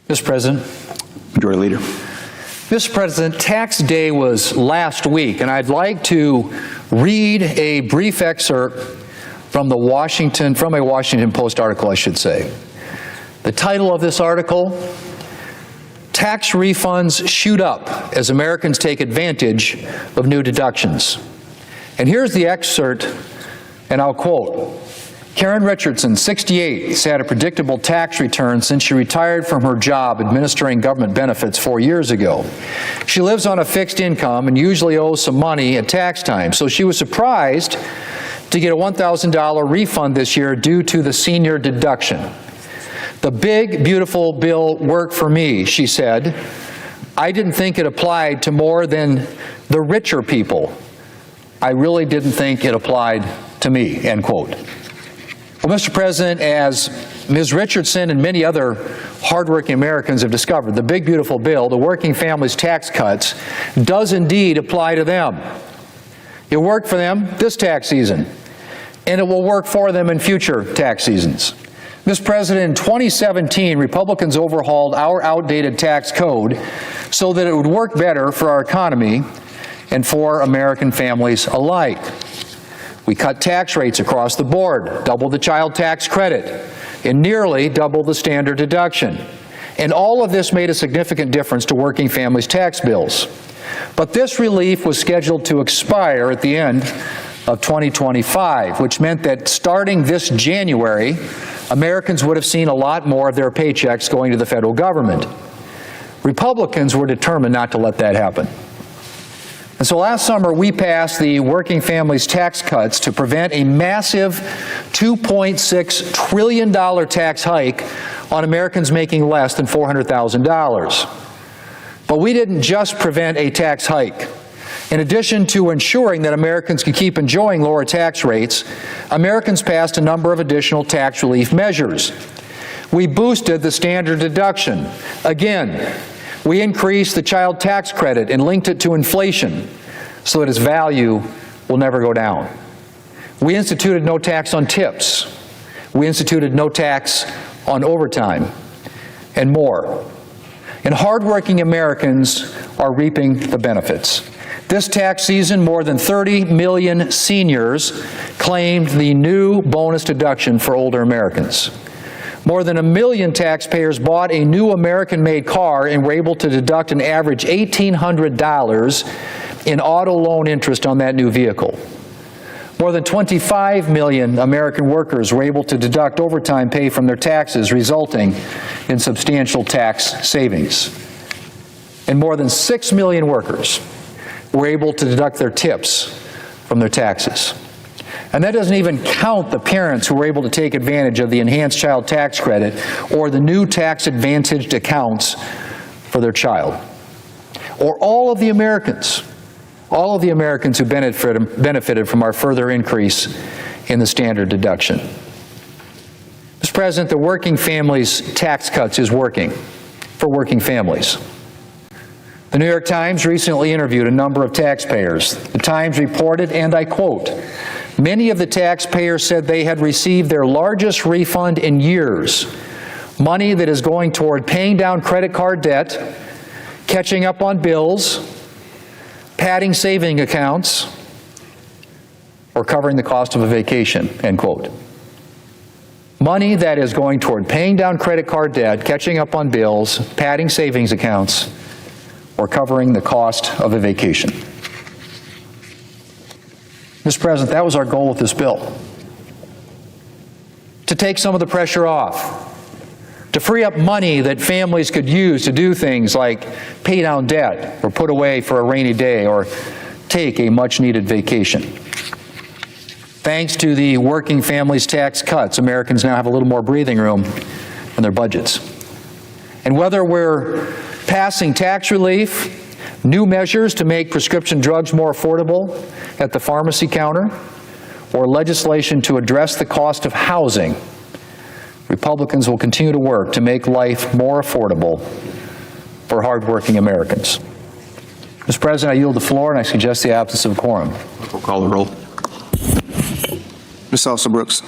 Mr. President. Majority Leader. Mr. President, Tax Day was last week, and I'd like to read a brief excerpt from a Washington Post article, I should say. The title of this article, Tax Refunds Shoot Up as Americans Take Advantage of New Deductions. And here's the excerpt, and I'll quote, Karen Richardson, 68, has had a predictable tax return since she retired from her job administering government benefits 4 years ago. She lives on a fixed income and usually owes some money at tax time, so she was surprised to get a $1,000 refund this year due to the senior deduction. The big, beautiful bill worked for me, she said. I didn't think it applied to more than the richer people. I really didn't think it applied to me, end quote. Well, Mr. President, as Ms. Richardson and many other hardworking Americans have discovered, the big, beautiful bill, the working families tax cuts, does indeed apply to them. It worked for them this tax season, and it will work for them in future tax seasons. Mr. President, in 2017, Republicans overhauled our outdated tax code so that it would work better for our economy and for American families alike. We cut tax rates across the board, doubled the child tax credit, and nearly doubled the standard deduction. And all of this made a significant difference to working families' tax bills. But this relief was scheduled to expire at the end of 2025, which meant that starting this January, Americans would have seen a lot more of their paychecks going to the federal government. Republicans were determined not to let that happen. And so last summer, we passed the Working Families Tax Cuts to prevent a massive $2.6 trillion tax hike on Americans making less than $400,000. But we didn't just prevent a tax hike. In addition to ensuring that Americans could keep enjoying lower tax rates, Americans passed a number of additional tax relief measures. We boosted the standard deduction. Again, we increased the child tax credit and linked it to inflation so that its value will never go down. We instituted no tax on tips. We instituted no tax on overtime, and more. And hardworking Americans are reaping the benefits. This tax season, more than 30 million seniors claimed the new bonus deduction for older Americans. More than 1 million taxpayers bought a new American-made car and were able to deduct an average $1,800 in auto loan interest on that new vehicle. More than 25 million American workers were able to deduct overtime pay from their taxes, resulting in substantial tax savings. And more than 6 million workers were able to deduct their tips from their taxes. And that doesn't even count the parents who were able to take advantage of the enhanced child tax credit or the new tax-advantaged accounts for their child. Or all of the Americans who benefited from our further increase in the standard deduction. Mr. President, the Working Families Tax Cuts is working for working families. The New York Times recently interviewed a number of taxpayers. The Times reported, and I quote, many of the taxpayers said they had received their largest refund in years, money that is going toward paying down credit card debt, catching up on bills, padding saving accounts, or covering the cost of a vacation, end quote. Money that is going toward paying down credit card debt, catching up on bills, padding savings accounts, or covering the cost of a vacation. Mr. President, that was our goal with this bill. To take some of the pressure off, to free up money that families could use to do things like pay down debt or put away for a rainy day or take a much-needed vacation. Thanks to the Working Families Tax Cuts, Americans now have a little more breathing room in their budgets. And whether we're passing tax relief, new measures to make prescription drugs more affordable at the pharmacy counter, or legislation to address the cost of housing, Republicans will continue to work to make life more affordable for hardworking Americans. Mr. President, I yield the floor, and I suggest the absence of a quorum. We'll call the roll. Ms. Alston Brooks.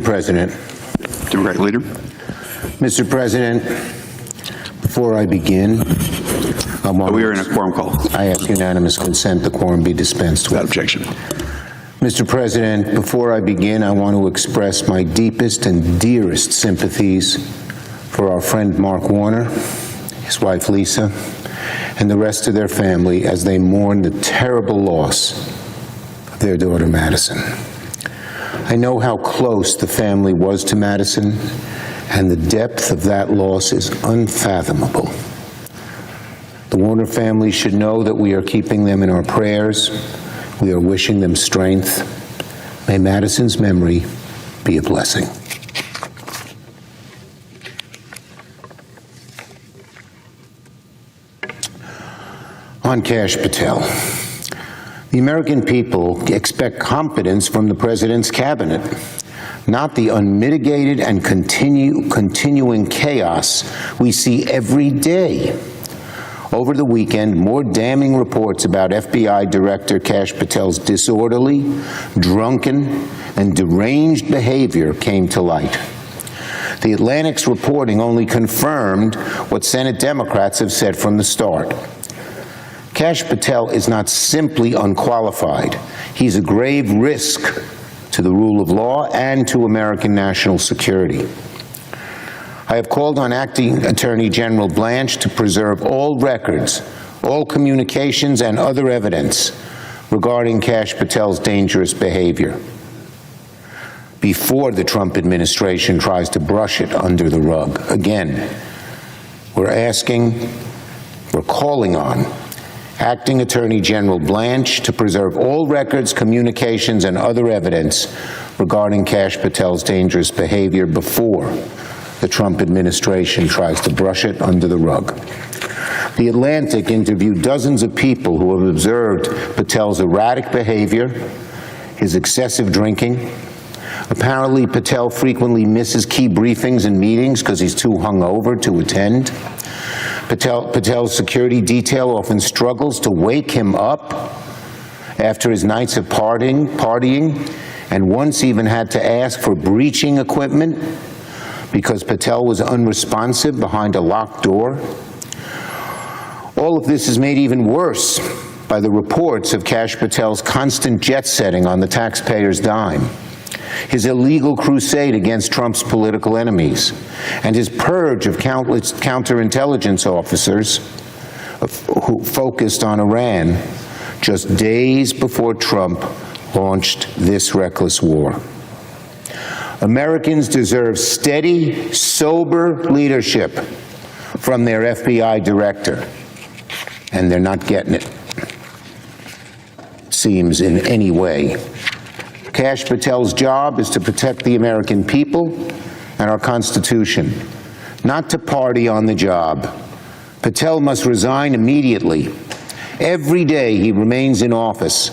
Mr. President. Democratic Leader. Mr. President, before I begin, We are in a quorum call. I ask unanimous consent the quorum be dispensed Without with. objection. Mr. President, before I begin, I want to express my deepest and dearest sympathies for our friend Mark Warner, his wife Lisa, and the rest of their family as they mourn the terrible loss of their daughter Madison. I know how close the family was to Madison, and the depth of that loss is unfathomable. The Warner family should know that we are keeping them in our prayers. We are wishing them strength. May Madison's memory be a blessing. On Kash Patel. The American people expect competence from the President's cabinet, not the unmitigated and continuing chaos we see every day. Over the weekend, more damning reports about FBI Director Kash Patel's disorderly, drunken, and deranged behavior came to light. The Atlantic's reporting only confirmed what Senate Democrats have said from the start. Kash Patel is not simply unqualified. He's a grave risk to the rule of law and to American national security. I have called on Acting Attorney General Blanche to preserve all records, all communications, and other evidence regarding Kash Patel's dangerous behavior before the Trump administration tries to brush it under the rug. Again, we're calling on Acting Attorney General Blanche to preserve all records, communications, and other evidence regarding Kash Patel's dangerous behavior before the Trump administration tries to brush it under the rug. The Atlantic interviewed dozens of people who have observed Patel's erratic behavior, his excessive drinking. Apparently, Patel frequently misses key briefings and meetings because he's too hungover to attend. Patel's security detail often struggles to wake him up after his nights of partying, and once even had to ask for breaching equipment because Patel was unresponsive behind a locked door. All of this is made even worse by the reports of Kash Patel's constant jet setting on the taxpayer's dime, his illegal crusade against Trump's political enemies, and his purge of countless counterintelligence officers who focused on Iran just days before Trump launched this reckless war. Americans deserve steady, sober leadership from their FBI director, and they're not getting it, seems, in any way. Kash Patel's job is to protect the American people and our Constitution, not to party on the job. Patel must resign immediately. Every day he remains in office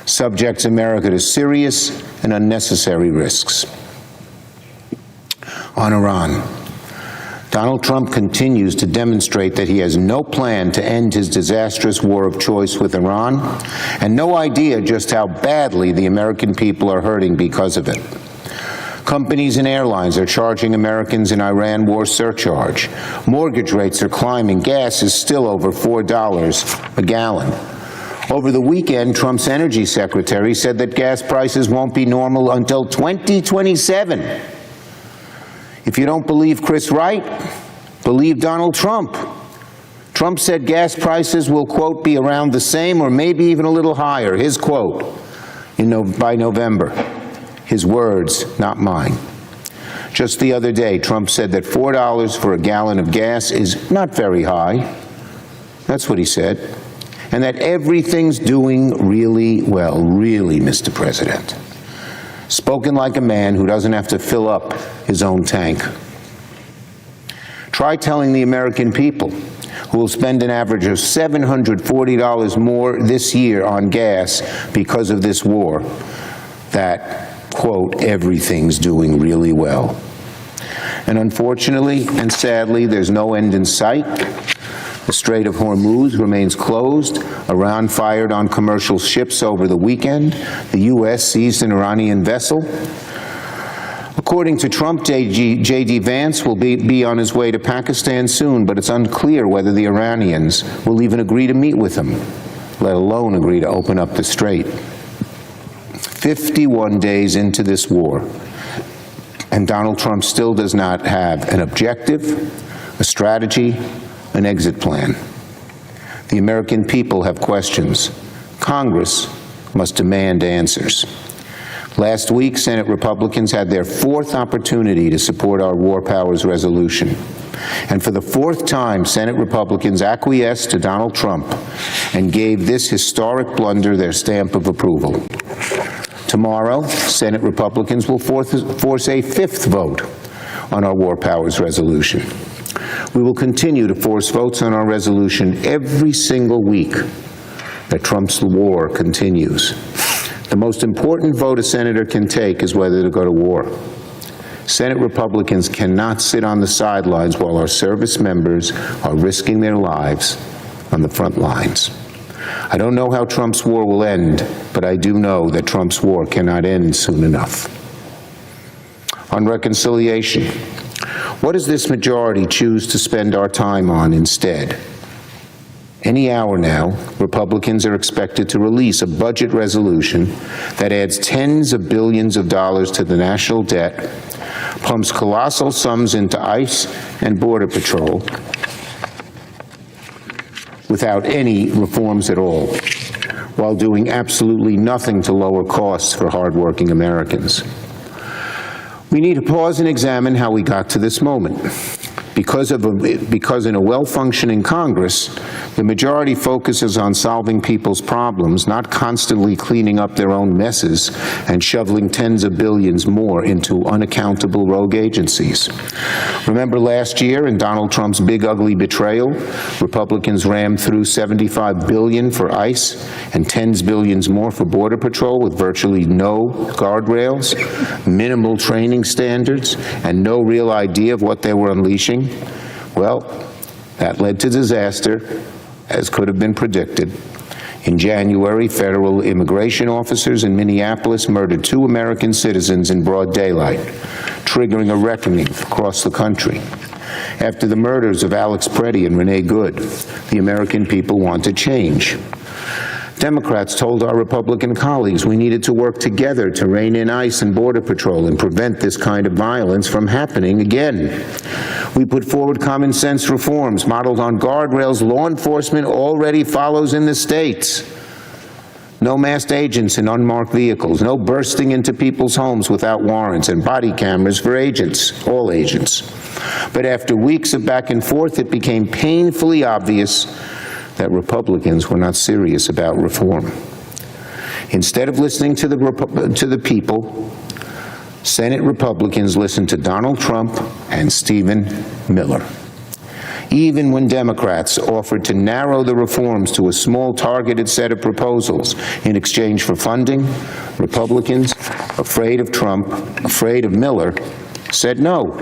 subjects America to serious and unnecessary risks. On Iran, Donald Trump continues to demonstrate that he has no plan to end his disastrous war of choice with Iran, and no idea just how badly the American people are hurting because of it. Companies and airlines are charging Americans in Iran war surcharge. Mortgage rates are climbing. Gas is still over $4 a gallon. Over the weekend, Trump's energy secretary said that gas prices won't be normal until 2027. If you don't believe Chris Wright, believe Donald Trump. Trump said gas prices will, quote, be around the same or maybe even a little higher, his quote, by November. His words, not mine. Just the other day, Trump said that $4 for a gallon of gas is not very high. That's what he said. And that everything's doing really well, really, Mr. President. Spoken like a man who doesn't have to fill up his own tank. Try telling the American people, who will spend an average of $740 more this year on gas because of this war, that, quote, everything's doing really well. And unfortunately and sadly, there's no end in sight. The Strait of Hormuz remains closed. Iran fired on commercial ships over the weekend. The U.S. seized an Iranian vessel. According to Trump, J.D. Vance will be on his way to Pakistan soon, but it's unclear whether the Iranians will even agree to meet with him, let alone agree to open up the strait. 51 days into this war, and Donald Trump still does not have an objective, a strategy, an exit plan. The American people have questions. Congress must demand answers. Last week, Senate Republicans had their fourth opportunity to support our War Powers resolution. And for the fourth time, Senate Republicans acquiesced to Donald Trump and gave this historic blunder their stamp of approval. Tomorrow, Senate Republicans will force a fifth vote on our War Powers resolution. We will continue to force votes on our resolution every single week that Trump's war continues. The most important vote a senator can take is whether to go to war. Senate Republicans cannot sit on the sidelines while our service members are risking their lives on the front lines. I don't know how Trump's war will end, but I do know that Trump's war cannot end soon enough. On reconciliation, what does this majority choose to spend our time on instead? Any hour now, Republicans are expected to release a budget resolution that adds tens of billions of dollars to the national debt, pumps colossal sums into ICE and Border Patrol without any reforms at all, while doing absolutely nothing to lower costs for hardworking Americans. We need to pause and examine how we got to this moment. Because in a well-functioning Congress, the majority focuses on solving people's problems, not constantly cleaning up their own messes and shoveling tens of billions more into unaccountable rogue agencies. Remember last year in Donald Trump's big ugly betrayal, Republicans rammed through $75 billion for ICE and tens billions more for Border Patrol with virtually no guardrails, minimal training standards, and no real idea of what they were unleashing. Well, that led to disaster, as could have been predicted. In January, federal immigration officers in Minneapolis murdered 2 American citizens in broad daylight, triggering a reckoning across the country. After the murders of Alex Preddy and Renee Good, the American people wanted change. Democrats told our Republican colleagues we needed to work together to rein in ICE and Border Patrol and prevent this kind of violence from happening again. We put forward common sense reforms modeled on guardrails law enforcement already follows in the states. No masked agents in unmarked vehicles, no bursting into people's homes without warrants, and body cameras for agents, all agents. But after weeks of back and forth, it became painfully obvious that Republicans were not serious about reform. Instead of listening to the people, Senate Republicans listened to Donald Trump and Stephen Miller. Even when Democrats offered to narrow the reforms to a small targeted set of proposals in exchange for funding, Republicans, afraid of Trump, afraid of Miller, said no.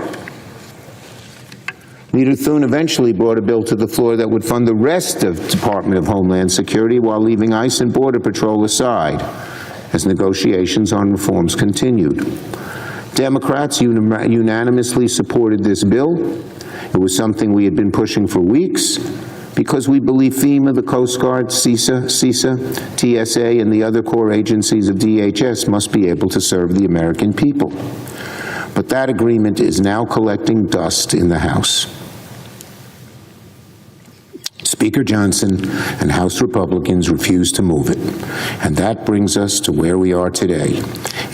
Leader Thune eventually brought a bill to the floor that would fund the rest of Department of Homeland Security while leaving ICE and Border Patrol aside as negotiations on reforms continued. Democrats unanimously supported this bill. It was something we had been pushing for weeks because we believe FEMA, the Coast Guard, CISA, TSA, and the other core agencies of DHS must be able to serve the American people. But that agreement is now collecting dust in the House. Speaker Johnson and House Republicans refuse to move it, and that brings us to where we are today.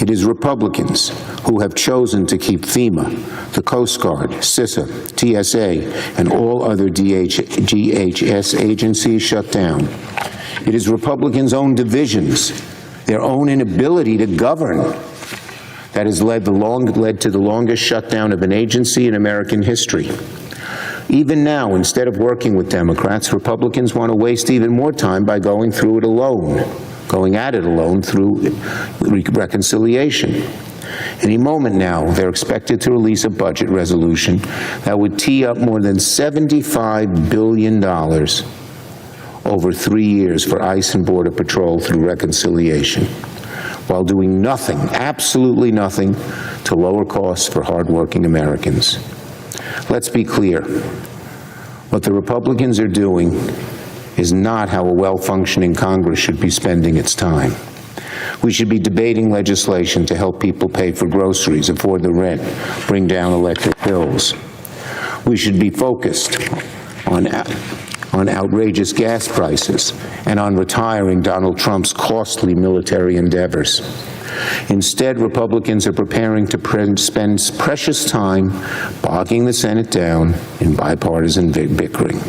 It is Republicans who have chosen to keep FEMA, the Coast Guard, CISA, TSA, and all other DHS agencies shut down. It is Republicans' own divisions, their own inability to govern, that has led to the longest shutdown of an agency in American history. Even now, instead of working with Democrats, Republicans want to waste even more time by going at it alone through reconciliation. Any moment now, they're expected to release a budget resolution that would tee up more than $75 billion over 3 years for ICE and Border Patrol through reconciliation. while doing nothing, absolutely nothing, to lower costs for hardworking Americans. Let's be clear. What the Republicans are doing is not how a well-functioning Congress should be spending its time. We should be debating legislation to help people pay for groceries, afford the rent, bring down electric bills. We should be focused on outrageous gas prices and on retiring Donald Trump's costly military endeavors. Instead, Republicans are preparing to spend precious time bogging the Senate down in bipartisan bickering.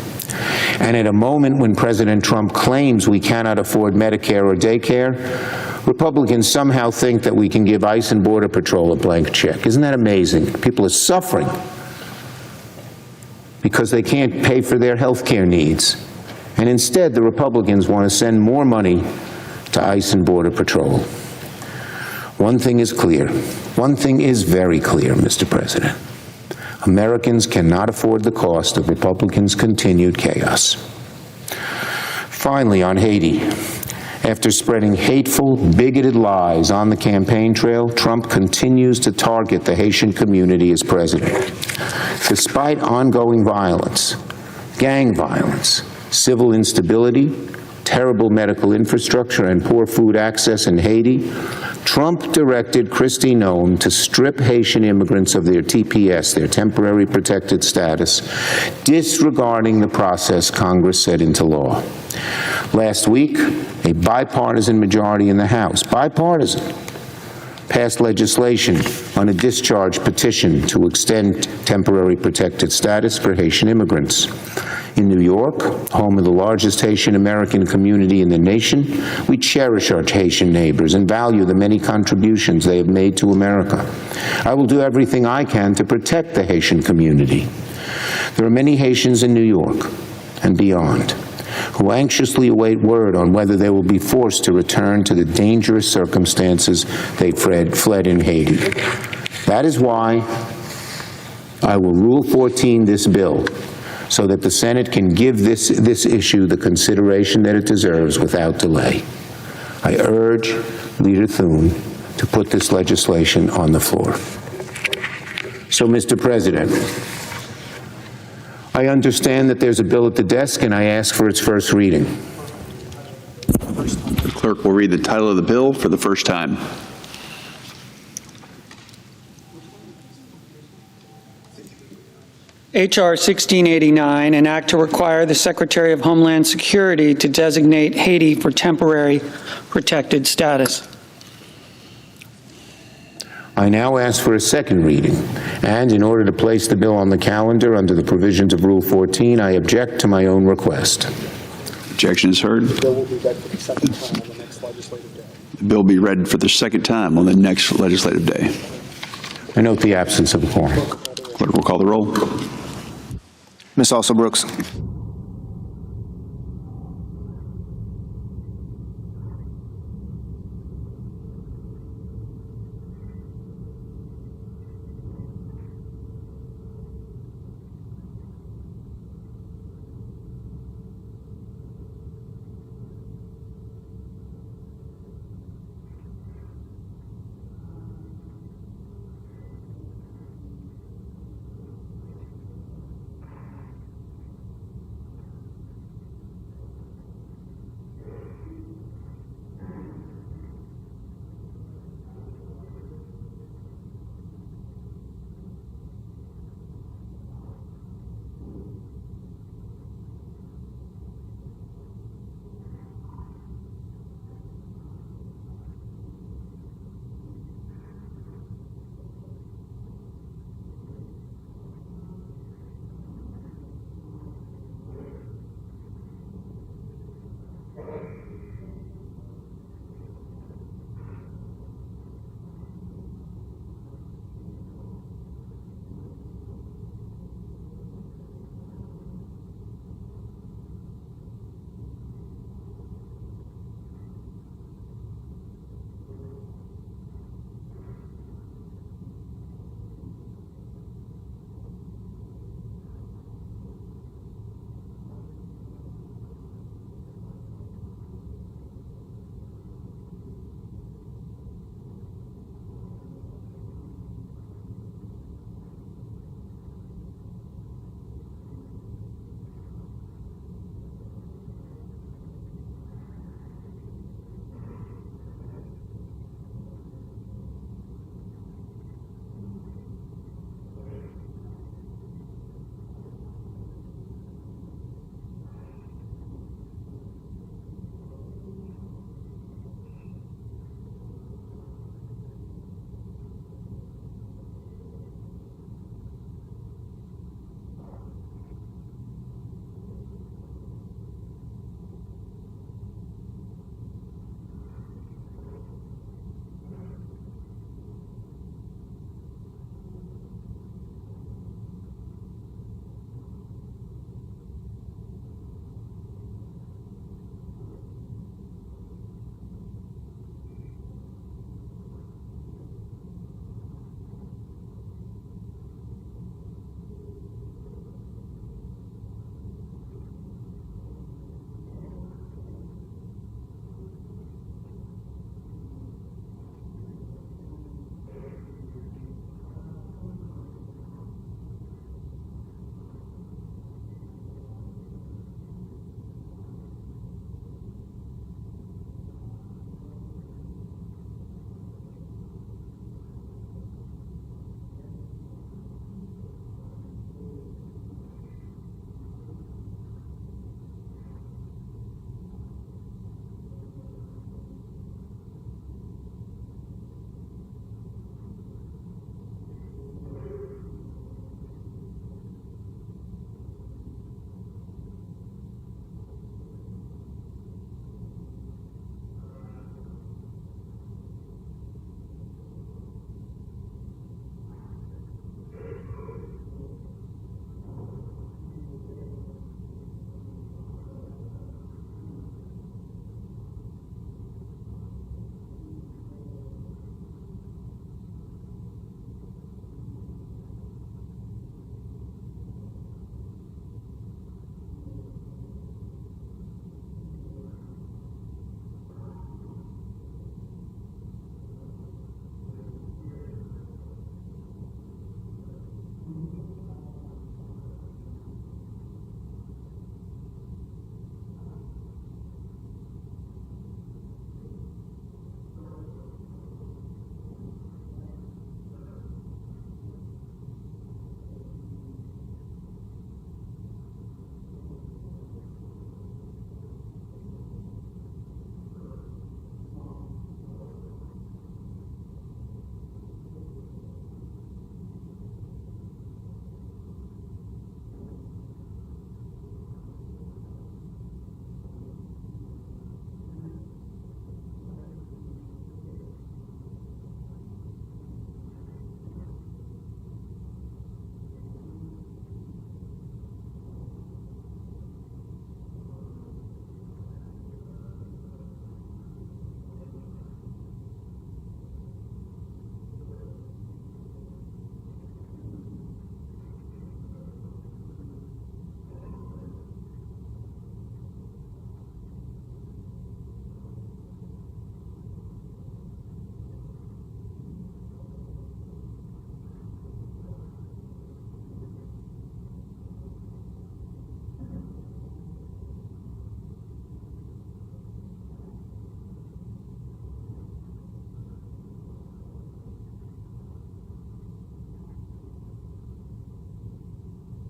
And at a moment when President Trump claims we cannot afford Medicare or daycare, Republicans somehow think that we can give ICE and Border Patrol a blank check. Isn't that amazing? People are suffering because they can't pay for their health care needs. And instead, the Republicans want to send more money to ICE and Border Patrol. One thing is clear. One thing is very clear, Mr. President. Americans cannot afford the cost of Republicans' continued chaos. Finally, on Haiti, after spreading hateful, bigoted lies on the campaign trail, Trump continues to target the Haitian community as president. Despite ongoing violence, gang violence, civil instability, terrible medical infrastructure, and poor food access in Haiti, Trump directed Kristi Noem to strip Haitian immigrants of their TPS, their temporary protected status, disregarding the process Congress set into law. Last week, a bipartisan majority in the House, bipartisan, passed legislation on a discharge petition to extend temporary protected status for Haitian immigrants. In New York, home of the largest Haitian American community in the nation, we cherish our Haitian neighbors and value the many contributions they have made to America. I will do everything I can to protect the Haitian community. There are many Haitians in New York and beyond who anxiously await word on whether they will be forced to return to the dangerous circumstances they fled in Haiti. That is why I will Rule 14 this bill, so that the Senate can give this issue the consideration that it deserves without delay. I urge Leader Thune to put this legislation on the floor. So, Mr. President, I understand that there's a bill at the desk, and I ask for its first reading. The clerk will read the title of the bill for the first time. H.R. 1689, an act to require the Secretary of Homeland Security to designate Haiti for temporary protected status. I now ask for a second reading, and in order to place the bill on the calendar under the provisions of Rule 14, I object to my own request. Objection is heard. The bill will be read for the second time on the next legislative day. The bill will be read for the second time on the next legislative day. I note the absence of a quorum. Clerk will call the roll. Ms. Alsop-Brooks.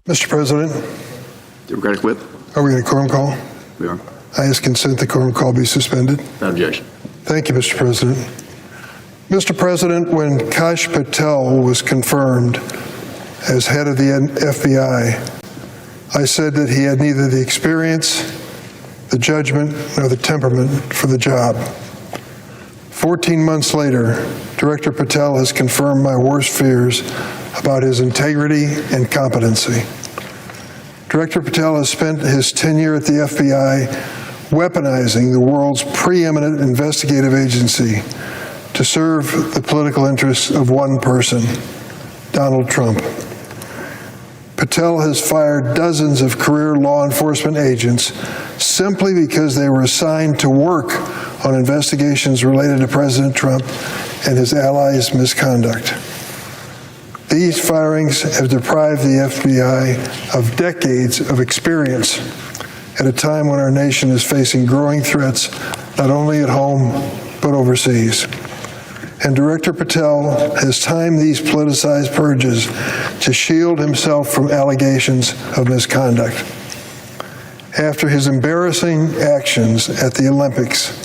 Mr. President, Democratic Whip. are we in a quorum call? We are. I ask consent the quorum call be suspended. Without objection. Thank you, Mr. President. Mr. President, when Kash Patel was confirmed as head of the FBI, I said that he had neither the experience, the judgment, nor the temperament for the job. 14 months later, Director Patel has confirmed my worst fears about his integrity and competency. Director Patel has spent his tenure at the FBI weaponizing the world's preeminent investigative agency to serve the political interests of one person, Donald Trump. Patel has fired dozens of career law enforcement agents simply because they were assigned to work on investigations related to President Trump and his allies' misconduct. These firings have deprived the FBI of decades of experience at a time when our nation is facing growing threats not only at home but overseas. And Director Patel has timed these politicized purges to shield himself from allegations of misconduct. After his embarrassing actions at the Olympics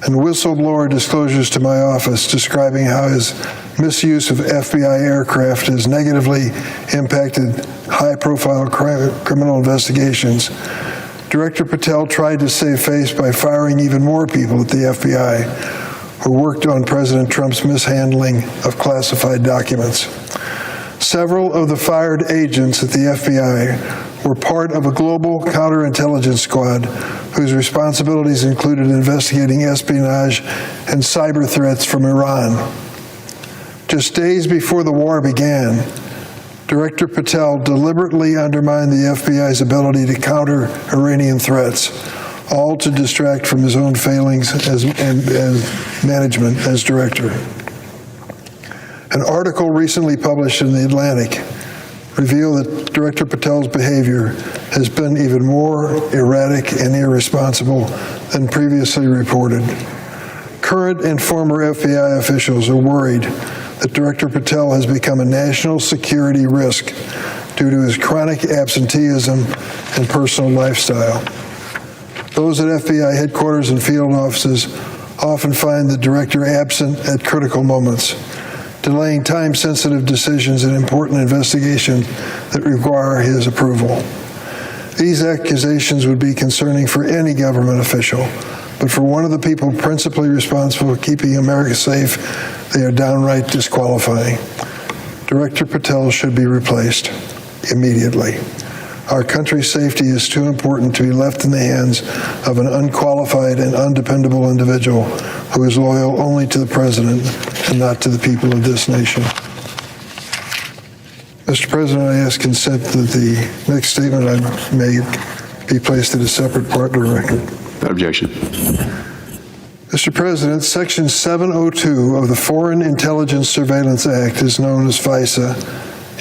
and whistleblower disclosures to my office describing how his misuse of FBI aircraft has negatively impacted high-profile criminal investigations, Director Patel tried to save face by firing even more people at the FBI who worked on President Trump's mishandling of classified documents. Several of the fired agents at the FBI were part of a global counterintelligence squad whose responsibilities included investigating espionage and cyber threats from Iran. Just days before the war began, Director Patel deliberately undermined the FBI's ability to counter Iranian threats, all to distract from his own failings as management as director. An article recently published in The Atlantic revealed that Director Patel's behavior has been even more erratic and irresponsible than previously reported. Current and former FBI officials are worried that Director Patel has become a national security risk due to his chronic absenteeism and personal lifestyle. Those at FBI headquarters and field offices often find the director absent at critical moments, delaying time-sensitive decisions in important investigations that require his approval. These accusations would be concerning for any government official, but for one of the people principally responsible for keeping America safe, they are downright disqualifying. Director Patel should be replaced immediately. Our country's safety is too important to be left in the hands of an unqualified and undependable individual who is loyal only to the president and not to the people of this nation. Mr. President, I ask consent that the next statement I made be placed in a separate part of the record. Without objection. Mr. President, Section 702 of the Foreign Intelligence Surveillance Act, is known as FISA,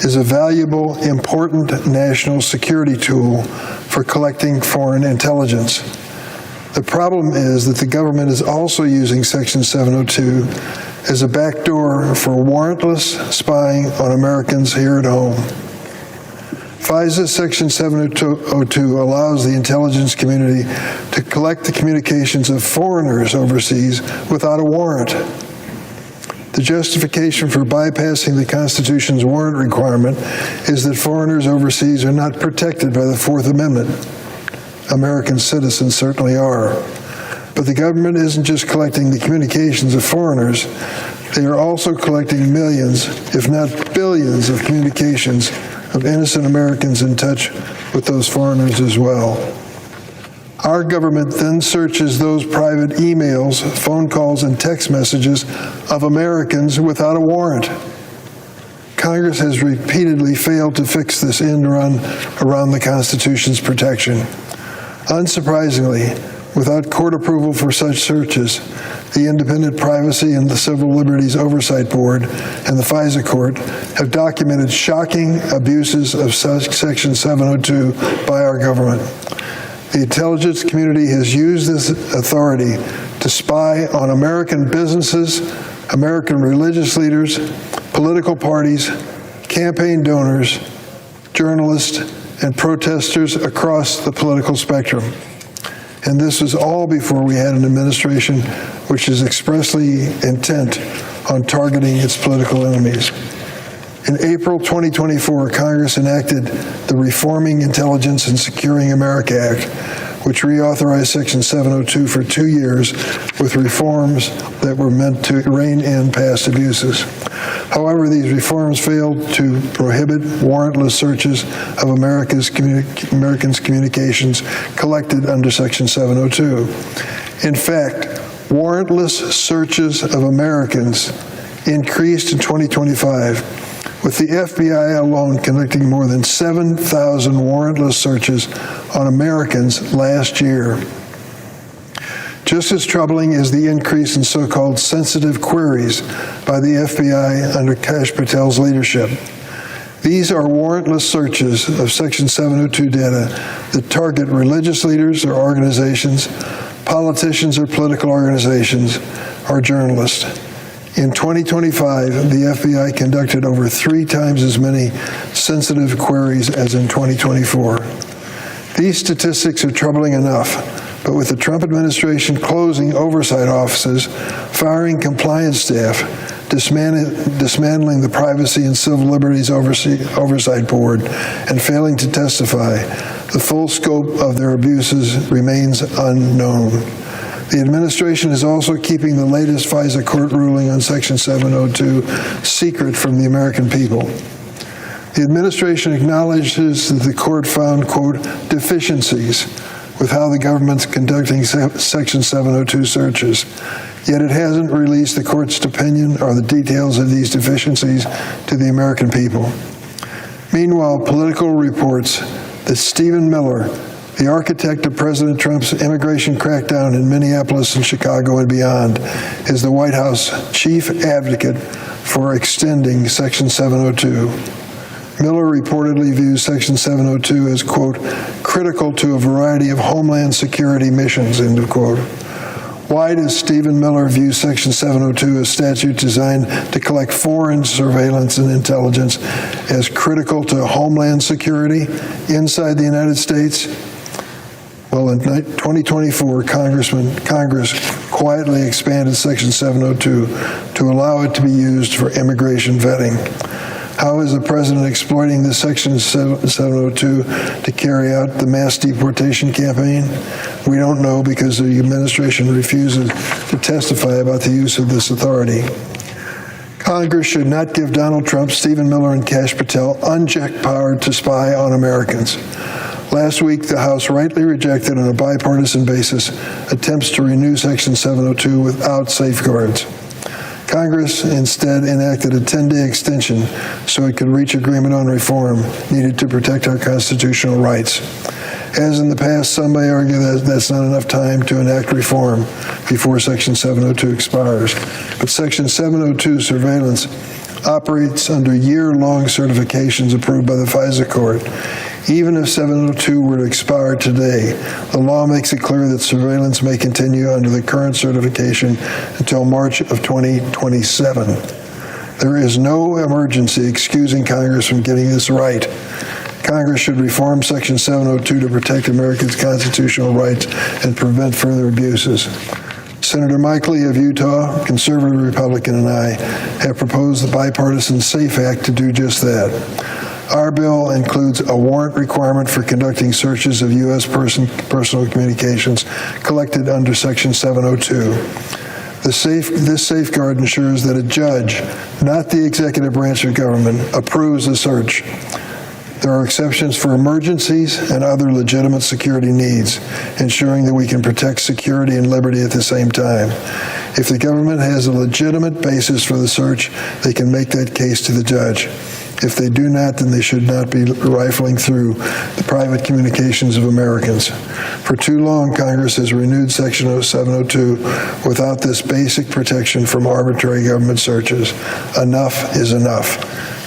is a valuable, important national security tool for collecting foreign intelligence. The problem is that the government is also using Section 702 as a backdoor for warrantless spying on Americans here at home. FISA Section 702 allows the intelligence community to collect the communications of foreigners overseas without a warrant. The justification for bypassing the Constitution's warrant requirement is that foreigners overseas are not protected by the Fourth Amendment. American citizens certainly are. But the government isn't just collecting the communications of foreigners, they are also collecting millions, if not billions, of communications of innocent Americans in touch with those foreigners as well. Our government then searches those private emails, phone calls, and text messages of Americans without a warrant. Congress has repeatedly failed to fix this end run around the Constitution's protection. Unsurprisingly, without court approval for such searches, the Independent Privacy and the Civil Liberties Oversight Board and the FISA Court have documented shocking abuses of Section 702 by our government. The intelligence community has used this authority to spy on American businesses, American religious leaders, political parties, campaign donors, journalists, and protesters across the political spectrum. And this was all before we had an administration which is expressly intent on targeting its political enemies. In April 2024, Congress enacted the Reforming Intelligence and Securing America Act, which reauthorized Section 702 for 2 years with reforms that were meant to rein in past abuses. However, these reforms failed to prohibit warrantless searches of Americans' communications collected under Section 702. In fact, warrantless searches of Americans increased in 2025, with the FBI alone conducting more than 7,000 warrantless searches on Americans last year. Just as troubling is the increase in so-called sensitive queries by the FBI under Kash Patel's leadership. These are warrantless searches of Section 702 data that target religious leaders or organizations, politicians or political organizations, or journalists. In 2025, the FBI conducted over 3 times as many sensitive queries as in 2024. These statistics are troubling enough, but with the Trump administration closing oversight offices, firing compliance staff, dismantling the Privacy and Civil Liberties Oversight Board, and failing to testify, the full scope of their abuses remains unknown. The administration is also keeping the latest FISA court ruling on Section 702 secret from the American people. The administration acknowledges that the court found, quote, deficiencies with how the government's conducting Section 702 searches, yet it hasn't released the court's opinion or the details of these deficiencies to the American people. Meanwhile, political reports that Stephen Miller, the architect of President Trump's immigration crackdown in Minneapolis and Chicago and beyond, is the White House chief advocate for extending Section 702. Miller reportedly views Section 702 as, quote, critical to a variety of homeland security missions, end of quote. Why does Stephen Miller view Section 702, a statute designed to collect foreign surveillance and intelligence, as critical to homeland security inside the United States? Well, in 2024, Congress quietly expanded Section 702 to allow it to be used for immigration vetting. How is the president exploiting this Section 702 to carry out the mass deportation campaign? We don't know because the administration refuses to testify about the use of this authority. Congress should not give Donald Trump, Stephen Miller, and Kash Patel unchecked power to spy on Americans. Last week, the House rightly rejected on a bipartisan basis attempts to renew Section 702 without safeguards. Congress instead enacted a 10-day extension so it could reach agreement on reform needed to protect our constitutional rights. As in the past, some may argue that that's not enough time to enact reform before Section 702 expires. But Section 702 surveillance operates under year-long certifications approved by the FISA court. Even if 702 were to expire today, the law makes it clear that surveillance may continue under the current certification until March of 2027. There is no emergency excusing Congress from getting this right. Congress should reform Section 702 to protect Americans' constitutional rights and prevent further abuses. Senator Mike Lee of Utah, conservative Republican, and I have proposed the bipartisan SAFE Act to do just that. Our bill includes a warrant requirement for conducting searches of U.S. personal communications collected under Section 702. This safeguard ensures that a judge, not the executive branch of government, approves the search. There are exceptions for emergencies and other legitimate security needs, ensuring that we can protect security and liberty at the same time. If the government has a legitimate basis for the search, they can make that case to the judge. If they do not, then they should not be rifling through the private communications of Americans. For too long, Congress has renewed Section 702 without this basic protection from arbitrary government searches. Enough is enough.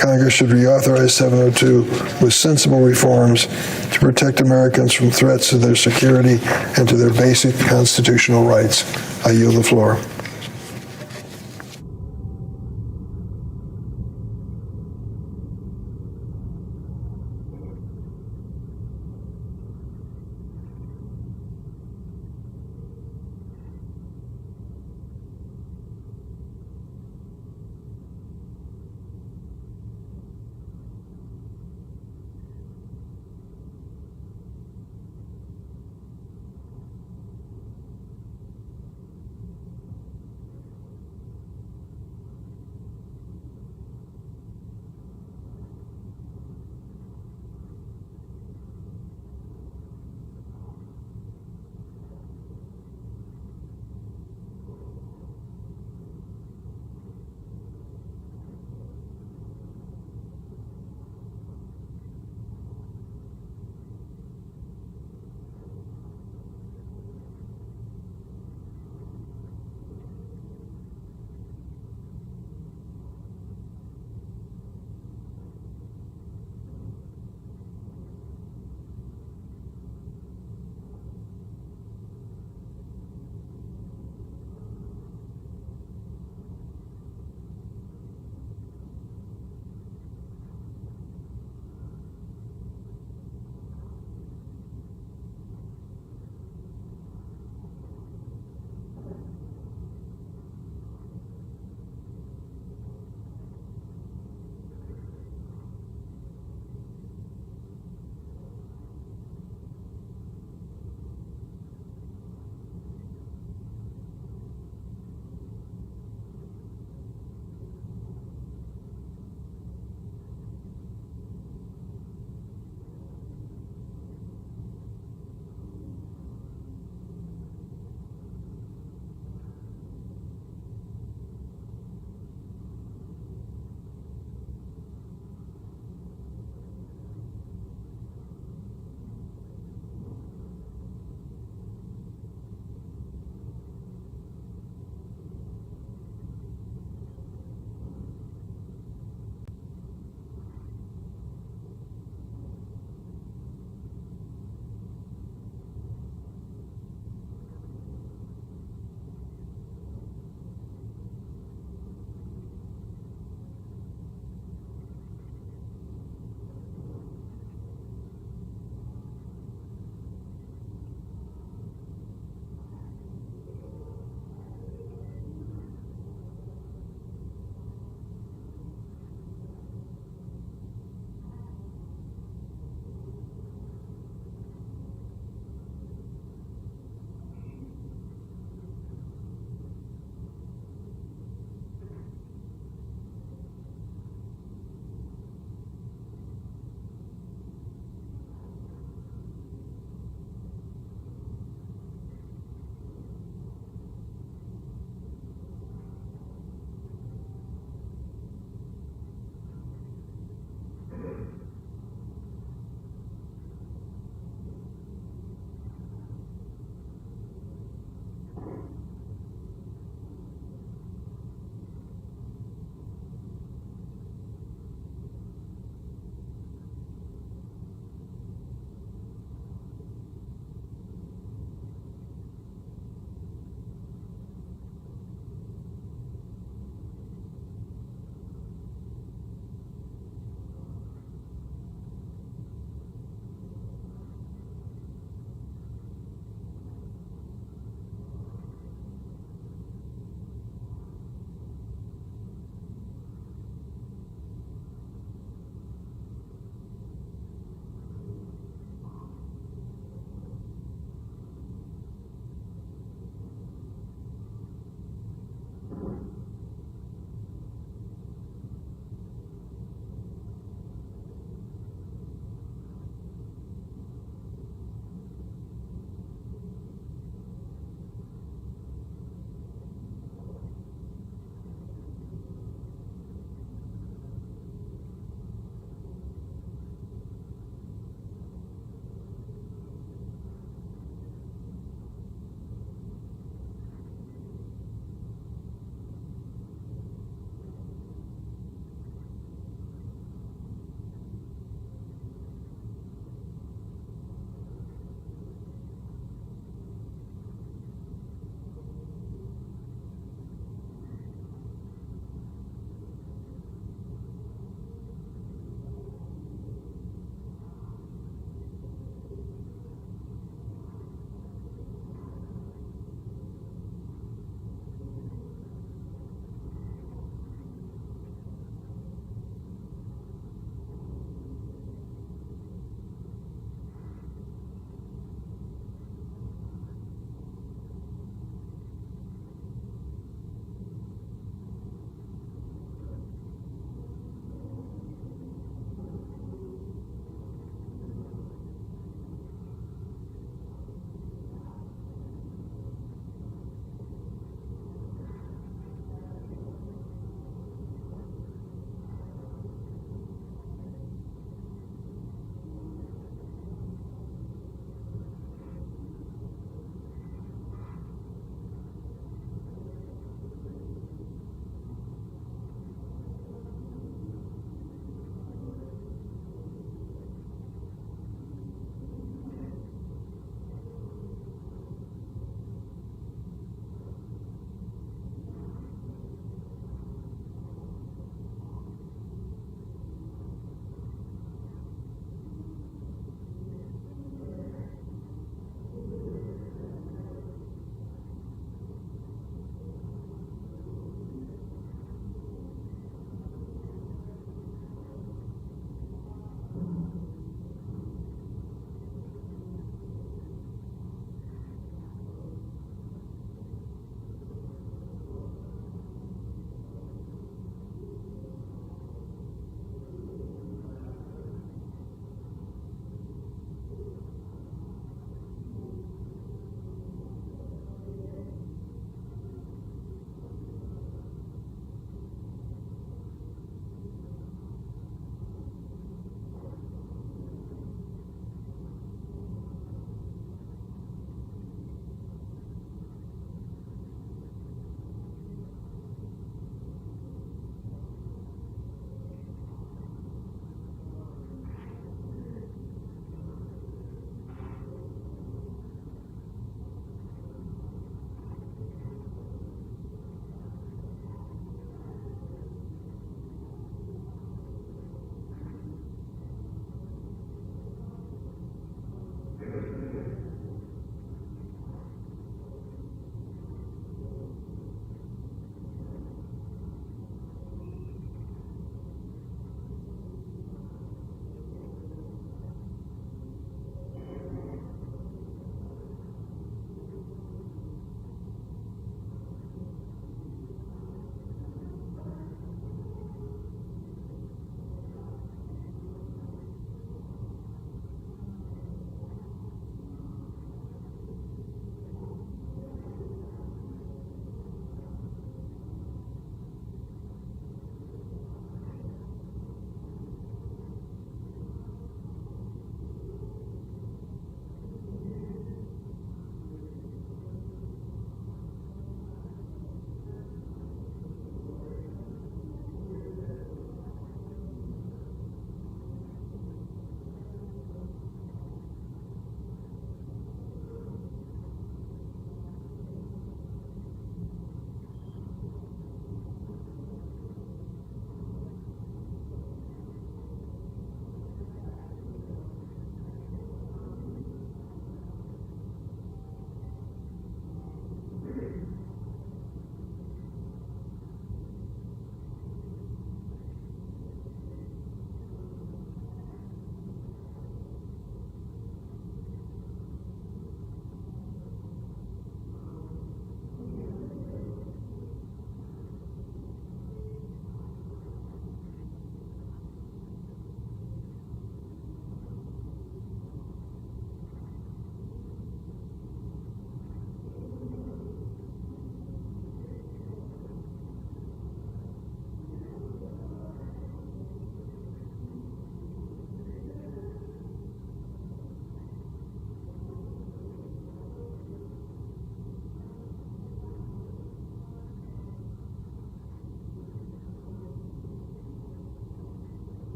Congress should reauthorize 702 with sensible reforms to protect Americans from threats to their security and to their basic constitutional rights. I yield the floor.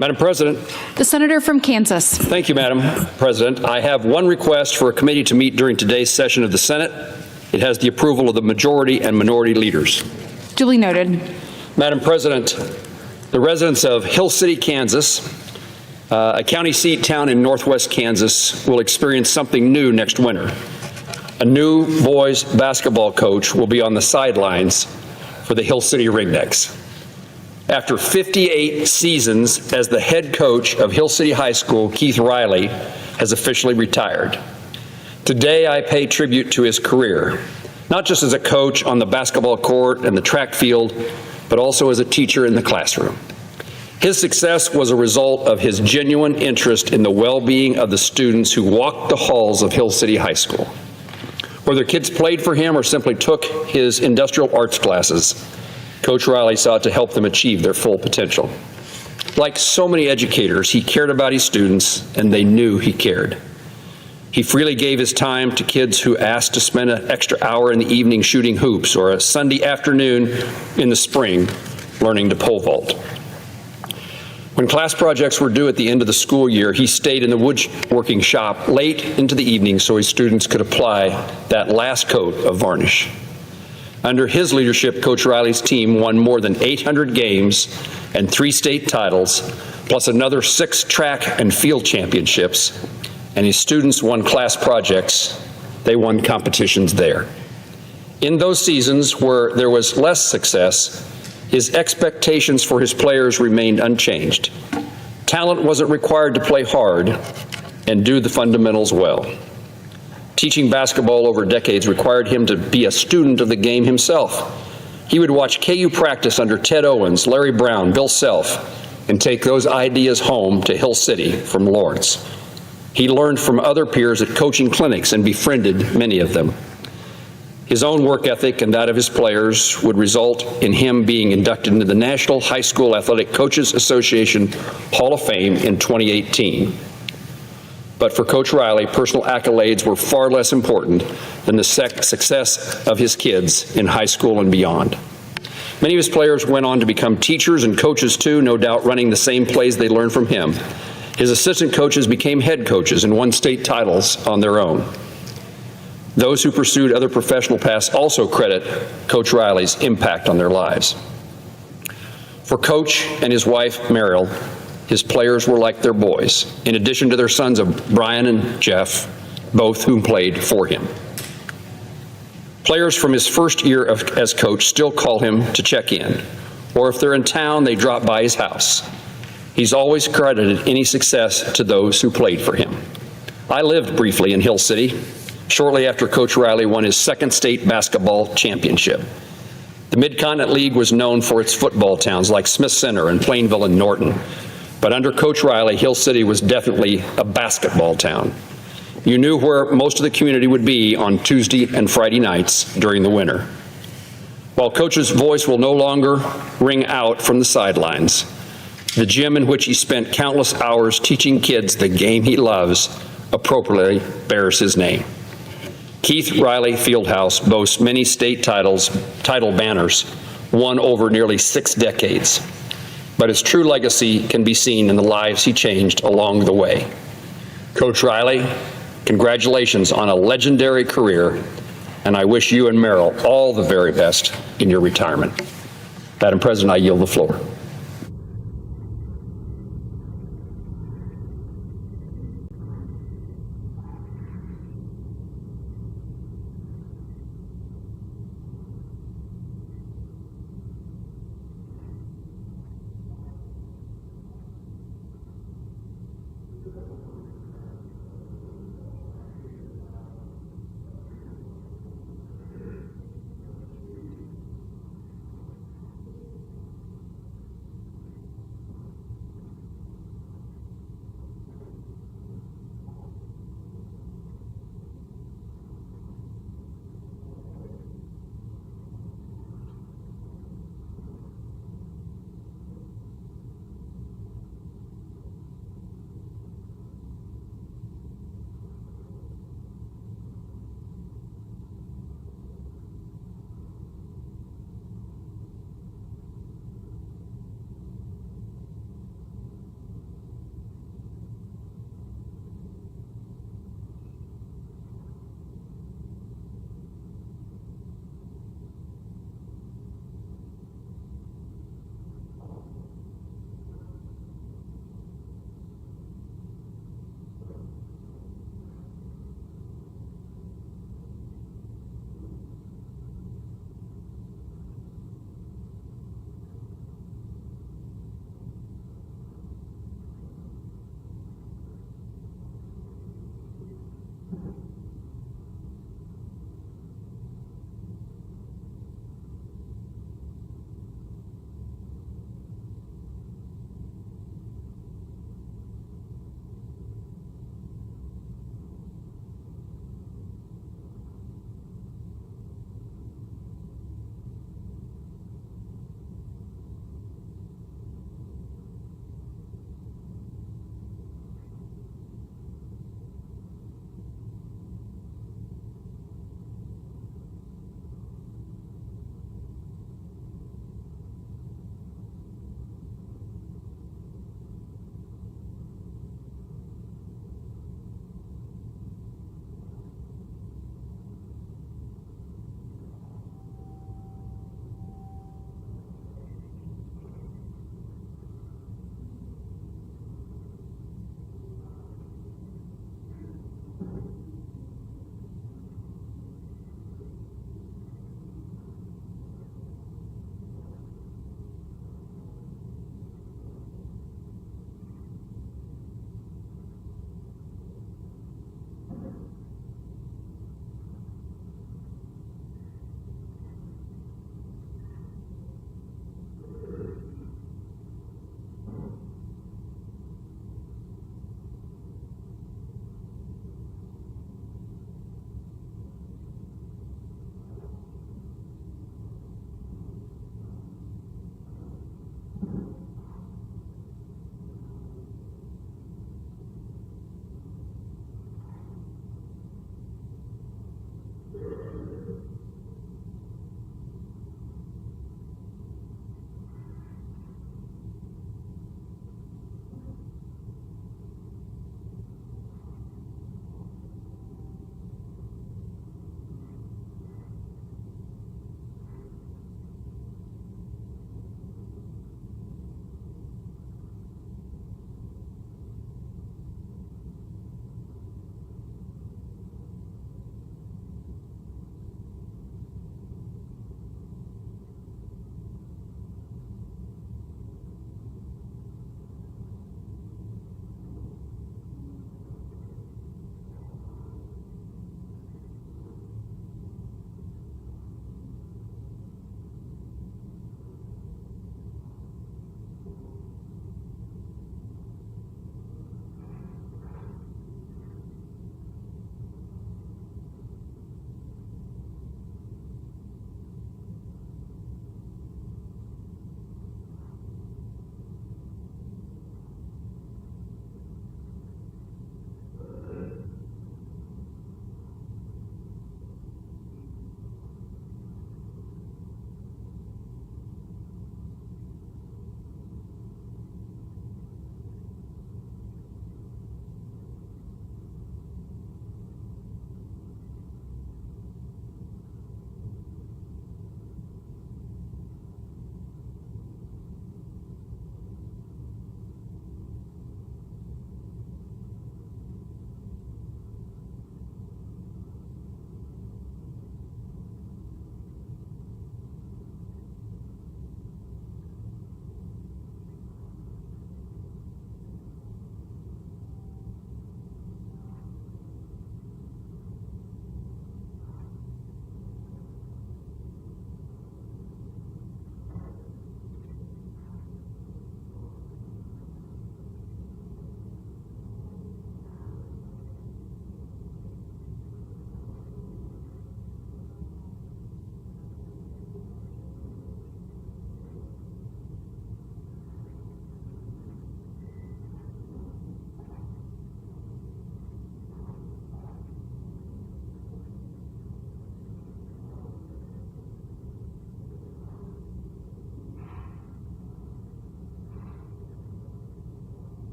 Madam President. The senator from Kansas. Thank you, Madam President. I have one request for a committee to meet during today's session of the Senate. It has the approval of the majority and minority leaders. Duly noted. Madam President, the residents of Hill City, Kansas, a county seat town in northwest Kansas, will experience something new next winter. A new boys basketball coach will be on the sidelines for the Hill City Ringnecks. After 58 seasons as the head coach of Hill City High School, Keith Riley has officially retired. Today, I pay tribute to his career, not just as a coach on the basketball court and the track field, but also as a teacher in the classroom. His success was a result of his genuine interest in the well-being of the students who walked the halls of Hill City High School. Whether kids played for him or simply took his industrial arts classes, Coach Riley sought to help them achieve their full potential. Like so many educators, he cared about his students, and they knew he cared. He freely gave his time to kids who asked to spend an extra hour in the evening shooting hoops or a Sunday afternoon in the spring learning to pole vault. When class projects were due at the end of the school year, he stayed in the woodworking shop late into the evening so his students could apply that last coat of varnish. Under his leadership, Coach Riley's team won more than 800 games and 3 state titles, plus another 6 track and field championships, and his students won class projects. They won competitions there. In those seasons where there was less success, his expectations for his players remained unchanged. Talent wasn't required to play hard and do the fundamentals well. Teaching basketball over decades required him to be a student of the game himself. He would watch KU practice under Ted Owens, Larry Brown, Bill Self, and take those ideas home to Hill City from Lawrence. He learned from other peers at coaching clinics and befriended many of them. His own work ethic and that of his players would result in him being inducted into the National High School Athletic Coaches Association Hall of Fame in 2018. But for Coach Riley, personal accolades were far less important than the success of his kids in high school and beyond. Many of his players went on to become teachers and coaches too, no doubt running the same plays they learned from him. His assistant coaches became head coaches and won state titles on their own. Those who pursued other professional paths also credit Coach Riley's impact on their lives. For Coach and his wife, Merrill, his players were like their boys, in addition to their sons of Brian and Jeff, both whom played for him. Players from his first year as coach still call him to check in, or if they're in town, they drop by his house. He's always credited any success to those who played for him. I lived briefly in Hill City, shortly after Coach Riley won his 2nd state basketball championship. The Mid-Continent League was known for its football towns like Smith Center and Plainville and Norton. But under Coach Riley, Hill City was definitely a basketball town. You knew where most of the community would be on Tuesday and Friday nights during the winter. While Coach's voice will no longer ring out from the sidelines, the gym in which he spent countless hours teaching kids the game he loves appropriately bears his name. Keith Riley Fieldhouse boasts many state title banners, won over nearly 6 decades. But his true legacy can be seen in the lives he changed along the way. Coach Riley, congratulations on a legendary career, and I wish you and Merrill all the very best in your retirement. Madam President, I yield the floor.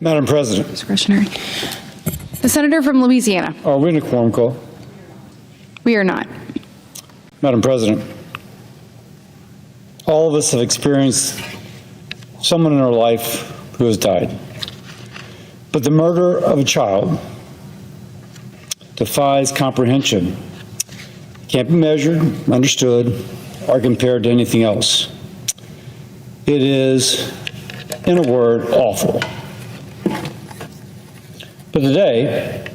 Madam President, Discretionary. The senator from Louisiana. are we in a quorum call? We are not. Madam President, all of us have experienced someone in our life who has died. But the murder of a child defies comprehension. It can't be measured, understood, or compared to anything else. It is, in a word, awful. But today,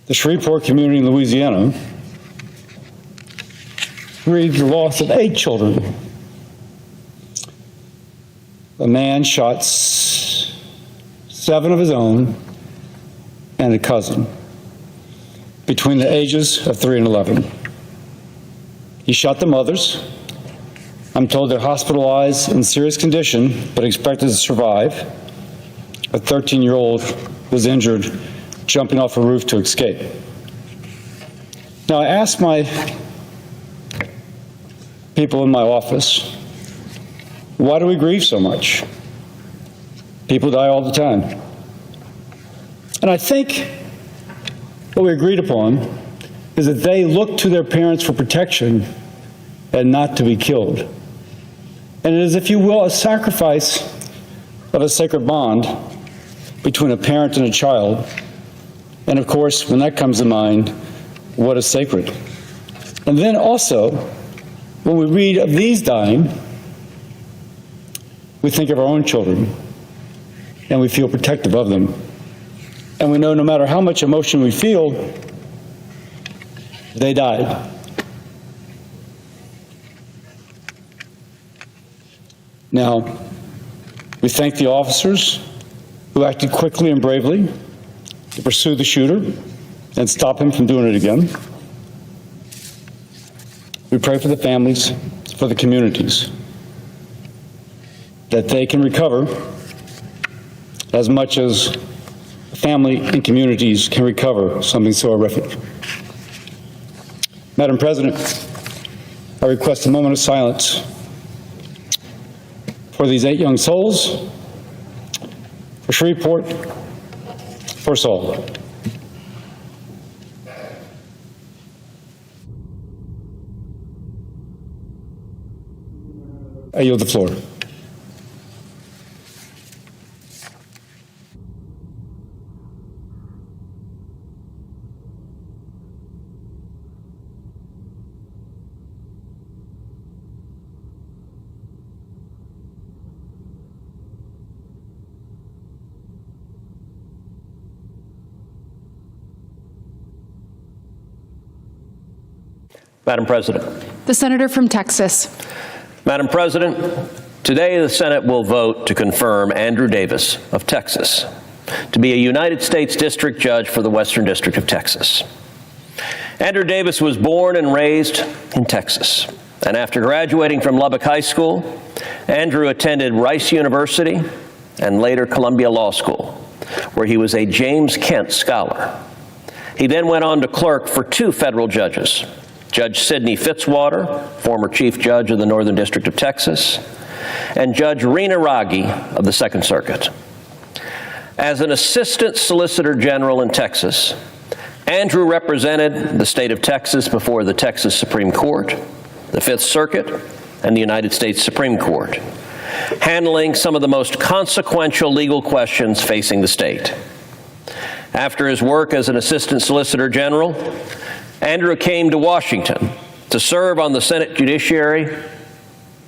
the Shreveport community in Louisiana grieved the loss of 8 children. A man shot 7 of his own and a cousin between the ages of 3 and 11. He shot the mothers. I'm told they're hospitalized in serious condition, but expected to survive. A 13-year-old was injured jumping off a roof to escape. Now, I asked my people in my office, why do we grieve so much? People die all the time. And I think what we agreed upon is that they look to their parents for protection and not to be killed. And it is, if you will, a sacrifice of a sacred bond between a parent and a child. And of course, when that comes to mind, what is sacred? And then also, when we read of these dying, we think of our own children, and we feel protective of them. And we know no matter how much emotion we feel, they died. Now, we thank the officers who acted quickly and bravely to pursue the shooter and stop him from doing it again. We pray for the families, for the communities, that they can recover as much as family and communities can recover something so horrific. Madam President, I request a moment of silence for these 8 young souls, for Shreveport, for us all. I yield the floor. Madam President. The senator from Texas. Madam President, today the Senate will vote to confirm Andrew Davis of Texas to be a United States District Judge for the Western District of Texas. Andrew Davis was born and raised in Texas, and after graduating from Lubbock High School, Andrew attended Rice University and later Columbia Law School, where he was a James Kent Scholar. He then went on to clerk for 2 federal judges, Judge Sidney Fitzwater, former Chief Judge of the Northern District of Texas, and Judge Rena Raggi of the Second Circuit. As an Assistant Solicitor General in Texas, Andrew represented the state of Texas before the Texas Supreme Court, the Fifth Circuit, and the United States Supreme Court, handling some of the most consequential legal questions facing the state. After his work as an Assistant Solicitor General, Andrew came to Washington to serve on the Senate Judiciary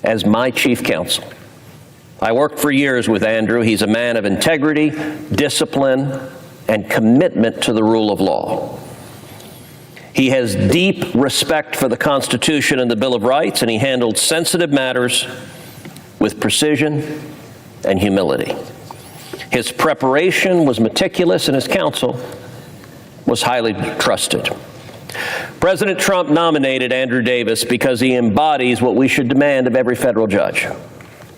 as my chief counsel. I worked for years with Andrew. He's a man of integrity, discipline, and commitment to the rule of law. He has deep respect for the Constitution and the Bill of Rights, and he handled sensitive matters with precision and humility. His preparation was meticulous, and his counsel was highly trusted. President Trump nominated Andrew Davis because he embodies what we should demand of every federal judge: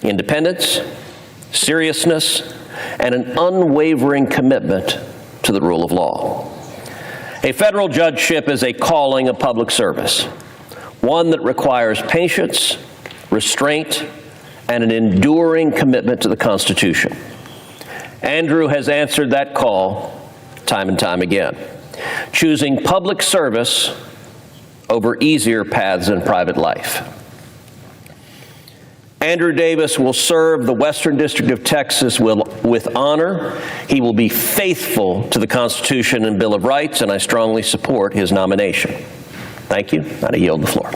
independence, seriousness, and an unwavering commitment to the rule of law. A federal judgeship is a calling of public service, one that requires patience, restraint, and an enduring commitment to the Constitution. Andrew has answered that call time and time again, choosing public service over easier paths in private life. Andrew Davis will serve the Western District of Texas with honor. He will be faithful to the Constitution and Bill of Rights, and I strongly support his nomination. Thank you, and I yield the floor.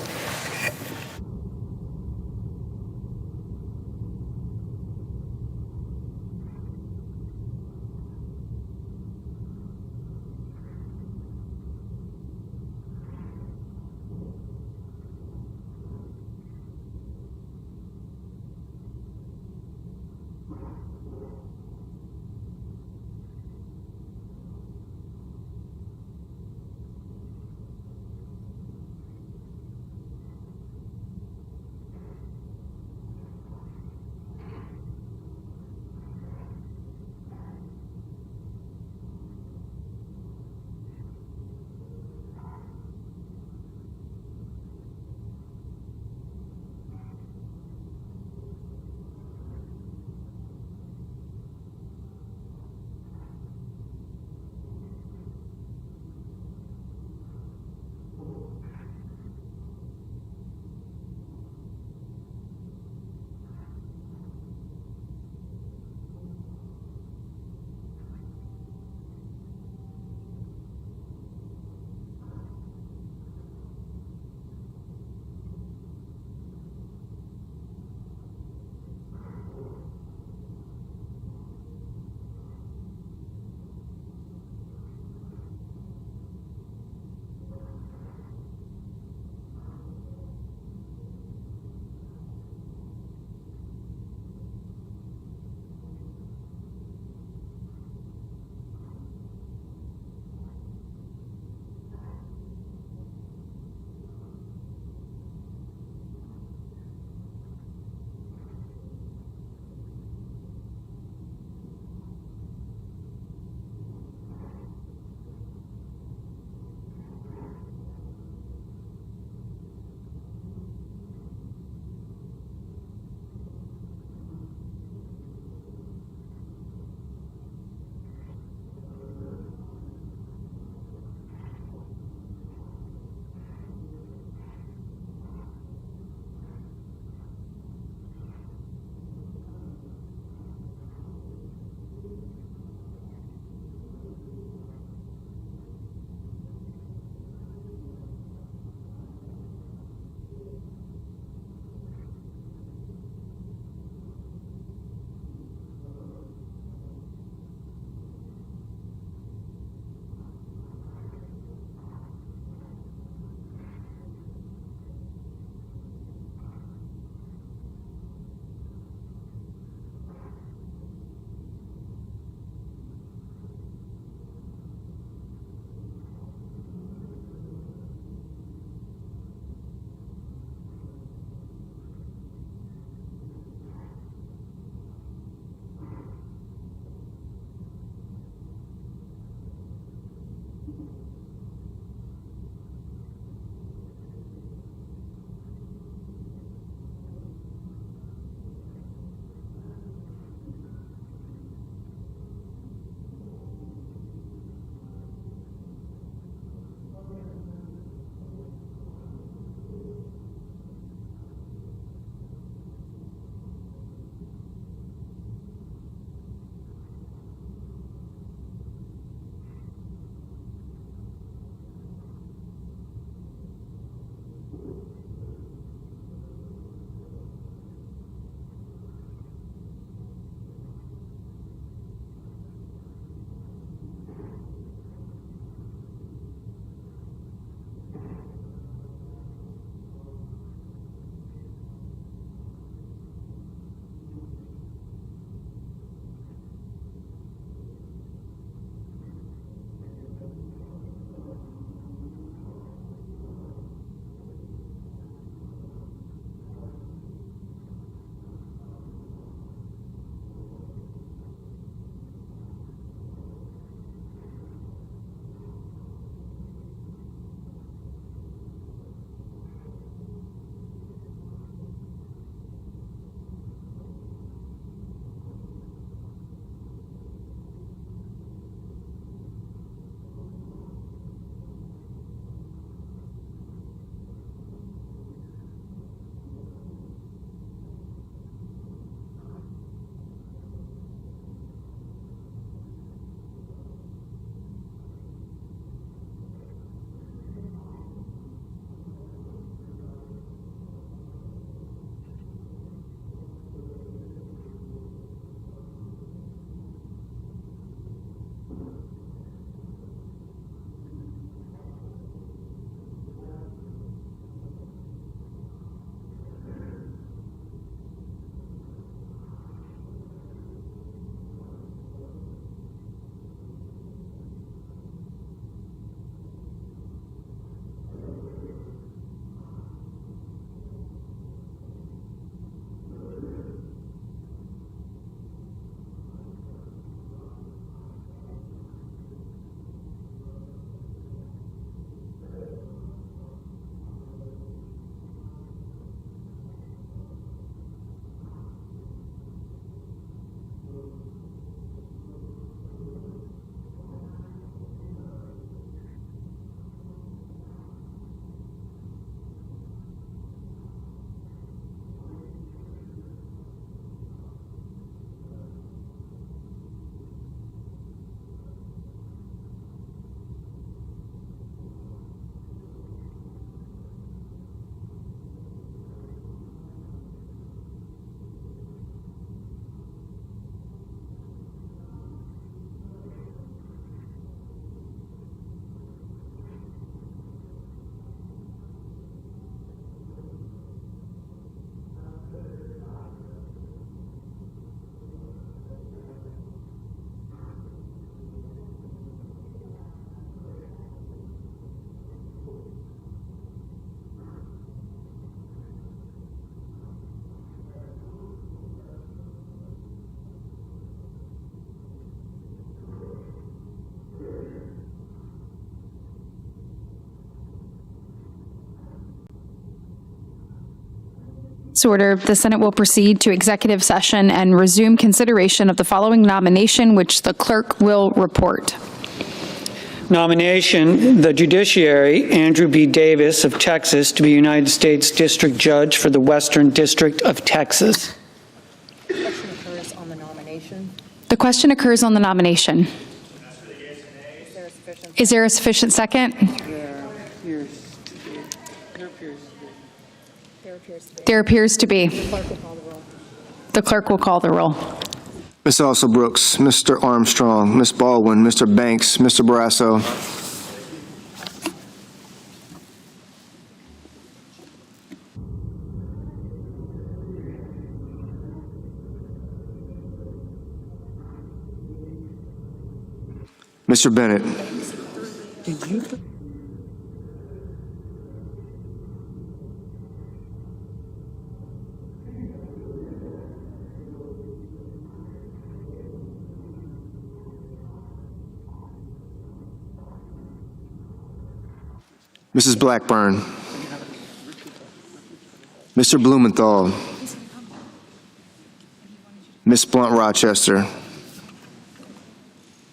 So ordered, the Senate will proceed to executive session and resume consideration of the following nomination, which the clerk will report. Nomination, the judiciary, Andrew B. Davis of Texas, to be United States District Judge for the Western District of Texas. Question occurs on the nomination. The question occurs on the nomination. Is there a sufficient second? There appears to be. The clerk will call the roll. Ms. Also Brooks, Mr. Armstrong, Ms. Baldwin, Mr. Banks, Mr. Barrasso. Mr. Bennett. Mrs. Blackburn. Mr. Blumenthal. Ms. Blunt Rochester.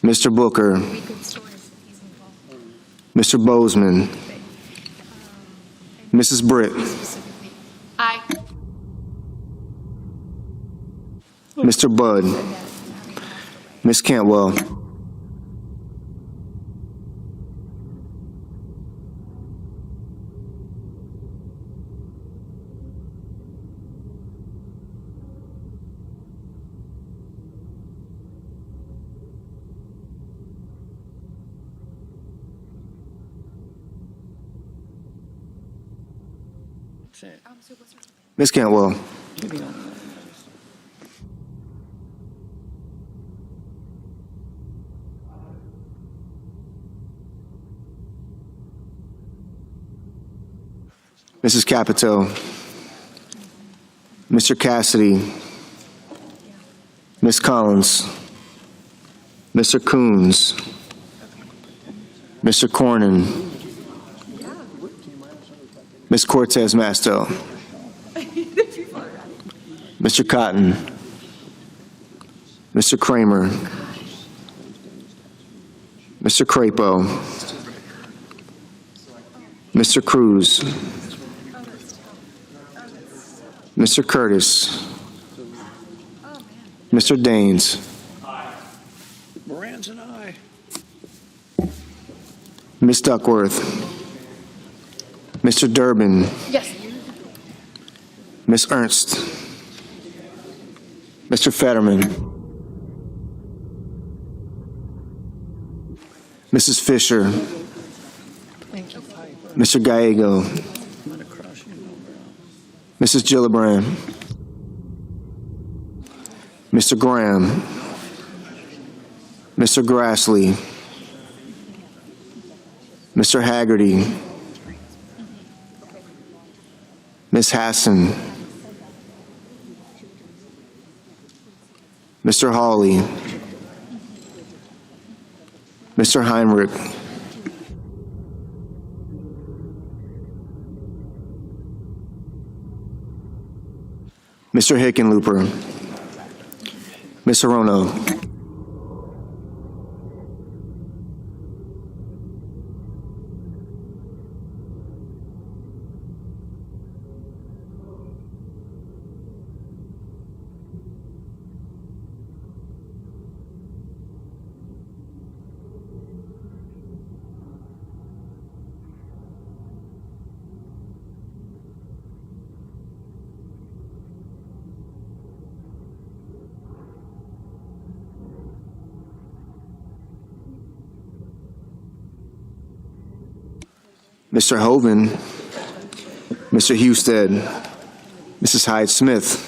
Mr. Booker. Mr. Bozeman. Mrs. Britt. Aye. Mr. Budd. Ms. Cantwell. Ms. Cantwell. Mrs. Capito. Mr. Cassidy. Ms. Collins. Mr. Coons. Mr. Cornyn. Ms. Cortez Masto. Mr. Cotton. Mr. Kramer. Mr. Crapo. Mr. Cruz. Mr. Curtis. Mr. Daines. Moran's and I. Ms. Duckworth. Mr. Durbin. Yes. Ms. Ernst. Mr. Fetterman. Mrs. Fisher. Mr. Gallego. Mrs. Gillibrand. Mr. Graham. Mr. Grassley. Mr. Haggerty. Ms. Hassan. Mr. Hawley. Mr. Heinrich. Mr. Hickenlooper. Ms. Hirono. Mr. Hoven, Mr. Husted, Mrs. Hyde-Smith,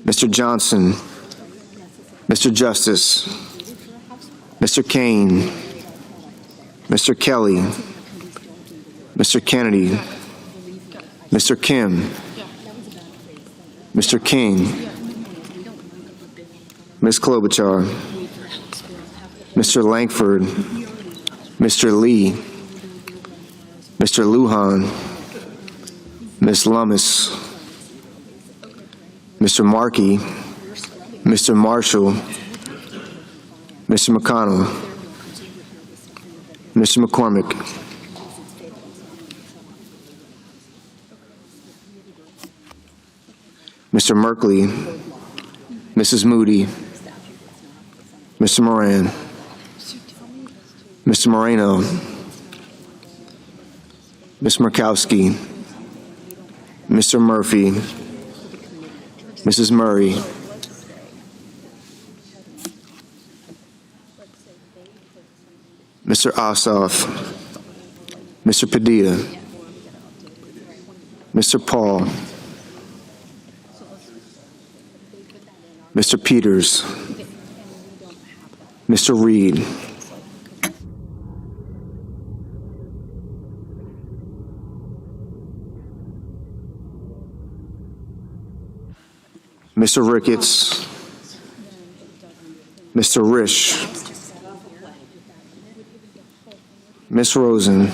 Mr. Johnson, Mr. Justice, Mr. Kane, Mr. Kelly, Mr. Kennedy, Mr. Kim, Mr. King, Ms. Klobuchar, Mr. Langford, Mr. Lee, Mr. Lujan, Ms. Lummis, Mr. Markey, Mr. Marshall, Mr. McConnell, Mr. McCormick, Mr. Merkley, Mrs. Moody, Mr. Moran, Mr. Moreno, Ms. Murkowski, Mr. Murphy, Mrs. Murray, Mr. Ossoff, Mr. Padilla, Mr. Paul, Mr. Peters, Mr. Reed, Mr. Ricketts, Mr. Risch, Ms. Rosen,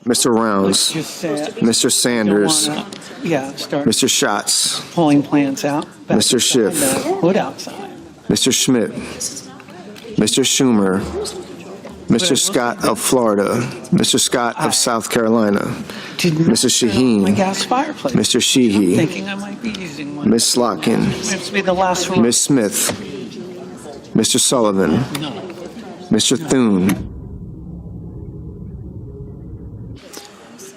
Mr. Rounds, Mr. Sanders, Mr. Schatz, Polling plans out. Mr. Schiff, Hood outside. Mr. Schmidt, Mr. Schumer, Mr. Scott of Florida, Mr. Scott of South Carolina, Mrs. Shaheen, Gas fireplace. Mr. Sheehy, Thinking I might be using one. Ms. Slotkin, It to be the last one. Ms. Smith, Mr. Sullivan, Mr. Thune,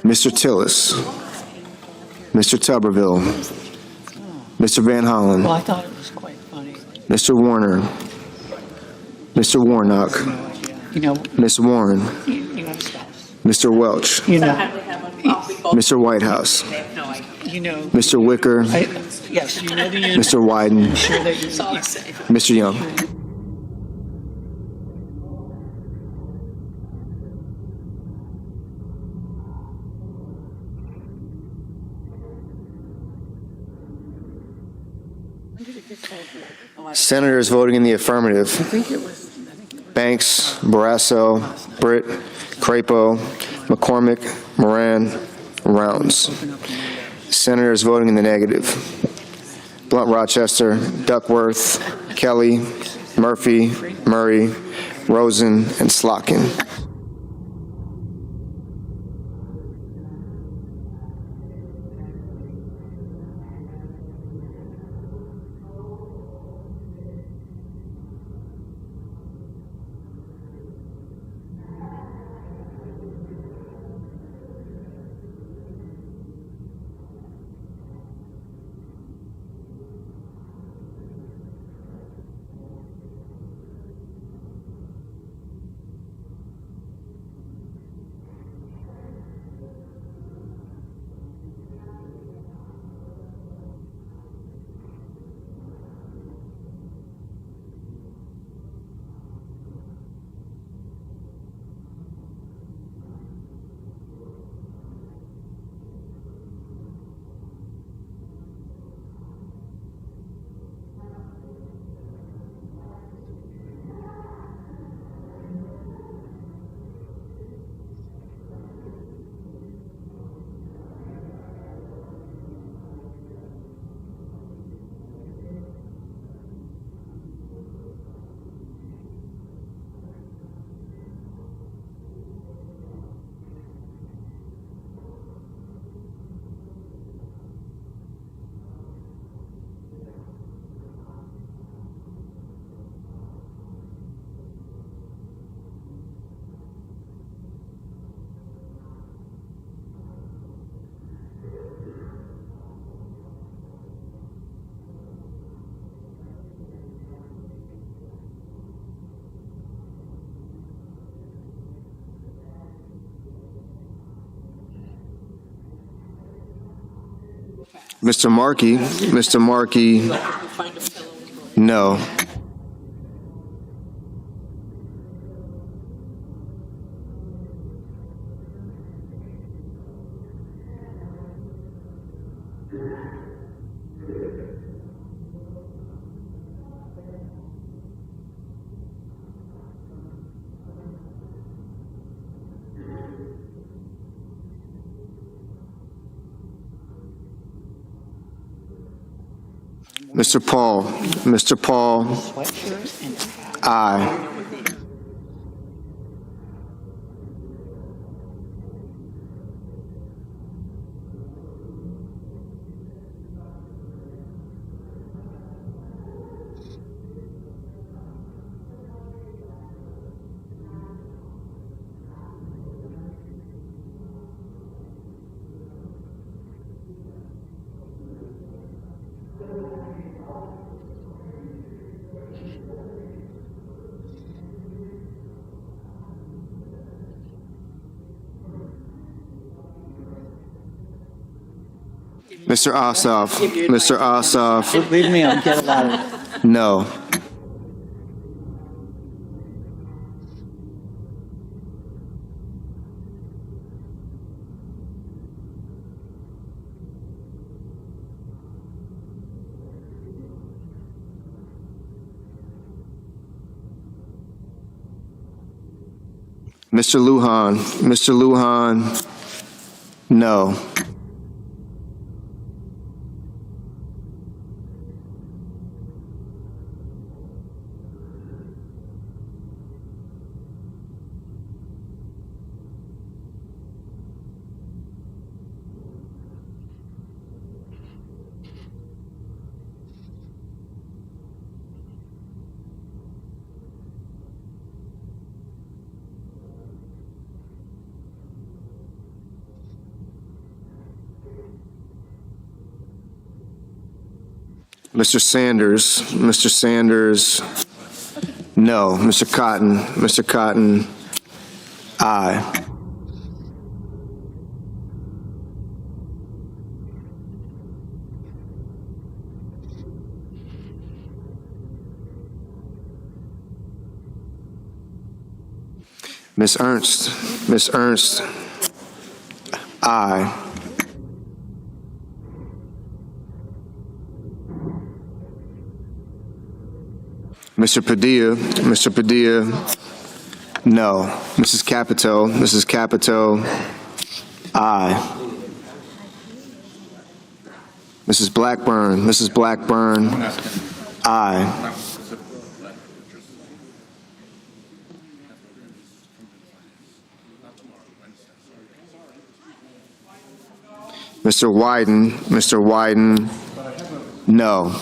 Mr. Tillis, Mr. Tuberville, Mr. Van Hollen, Well, I thought it was quite funny. Mr. Warner, Mr. Warnock, You know, Ms. Warren, you have a spouse. Mr. Welch, You know, Mr. Whitehouse, you know. Mr. Wicker, Yes, you know the unit. Mr. Wyden, Sure that you. Mr. Young. Senators voting in the affirmative: Banks, Barrasso, Britt, Crapo, McCormick, Moran, Rounds. Senators voting in the negative: Blunt Rochester, Duckworth, Kelly, Murphy, Murray, Rosen, and Slotkin. Mr. Markey, no. Mr. Paul, aye. Mr. Ossoff, Leave me, I'll get it out of it. no. Mr. Lujan, no. Mr. Sanders, no. Mr. Cotton, aye. Miss Ernst, aye. Mr. Padilla, no. Mrs. Capito, aye. Mrs. Blackburn, aye. Mr. Wyden, no.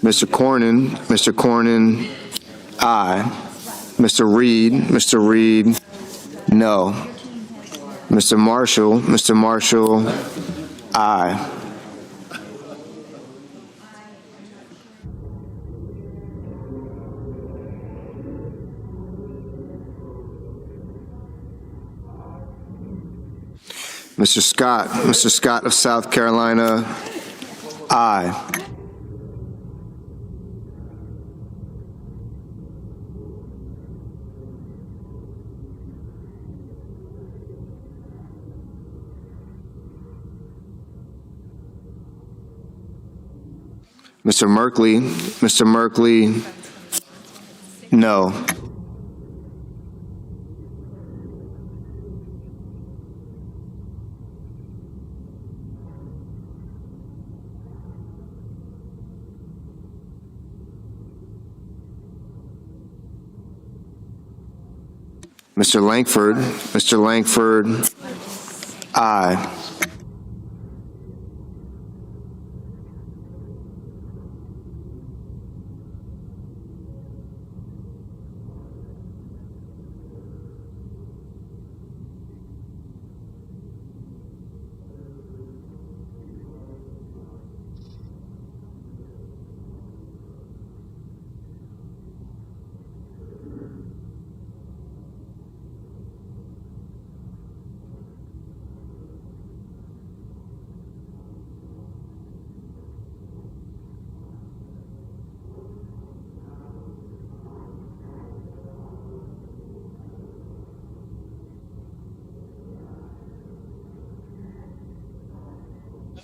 Mr. Cornyn, aye. Mr. Reed, no. Mr. Marshall, aye. Mr. Scott of South Carolina, aye. Mr. Merkley, no. Mr. Langford, aye.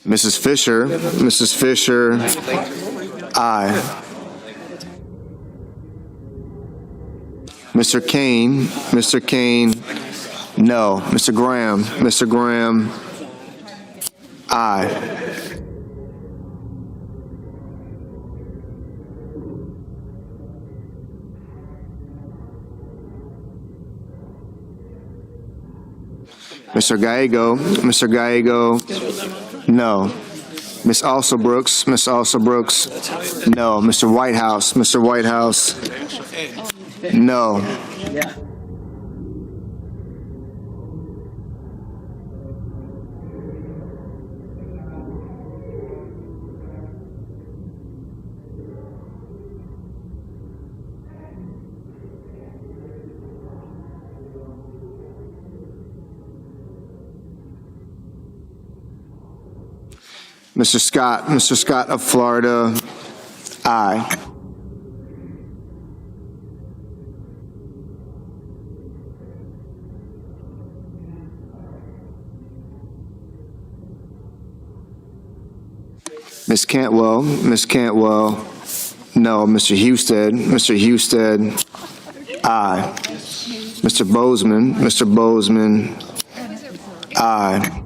Mrs. Fisher, aye. Mr. Kane, no. Mr. Graham, aye. Mr. Gallego, no. Ms. Alsobrooks, no. Mr. Whitehouse, no. Mr. Scott of Florida, aye. Ms. Cantwell, no. Mr. Husted, aye. Mr. Bozeman, aye.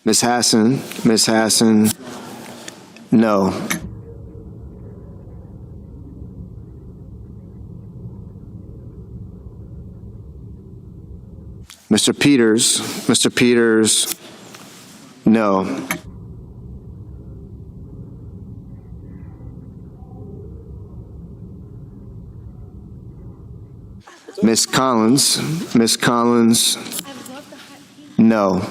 Ms. Hassan, no. Mr. Peters, no. Ms. Collins, no.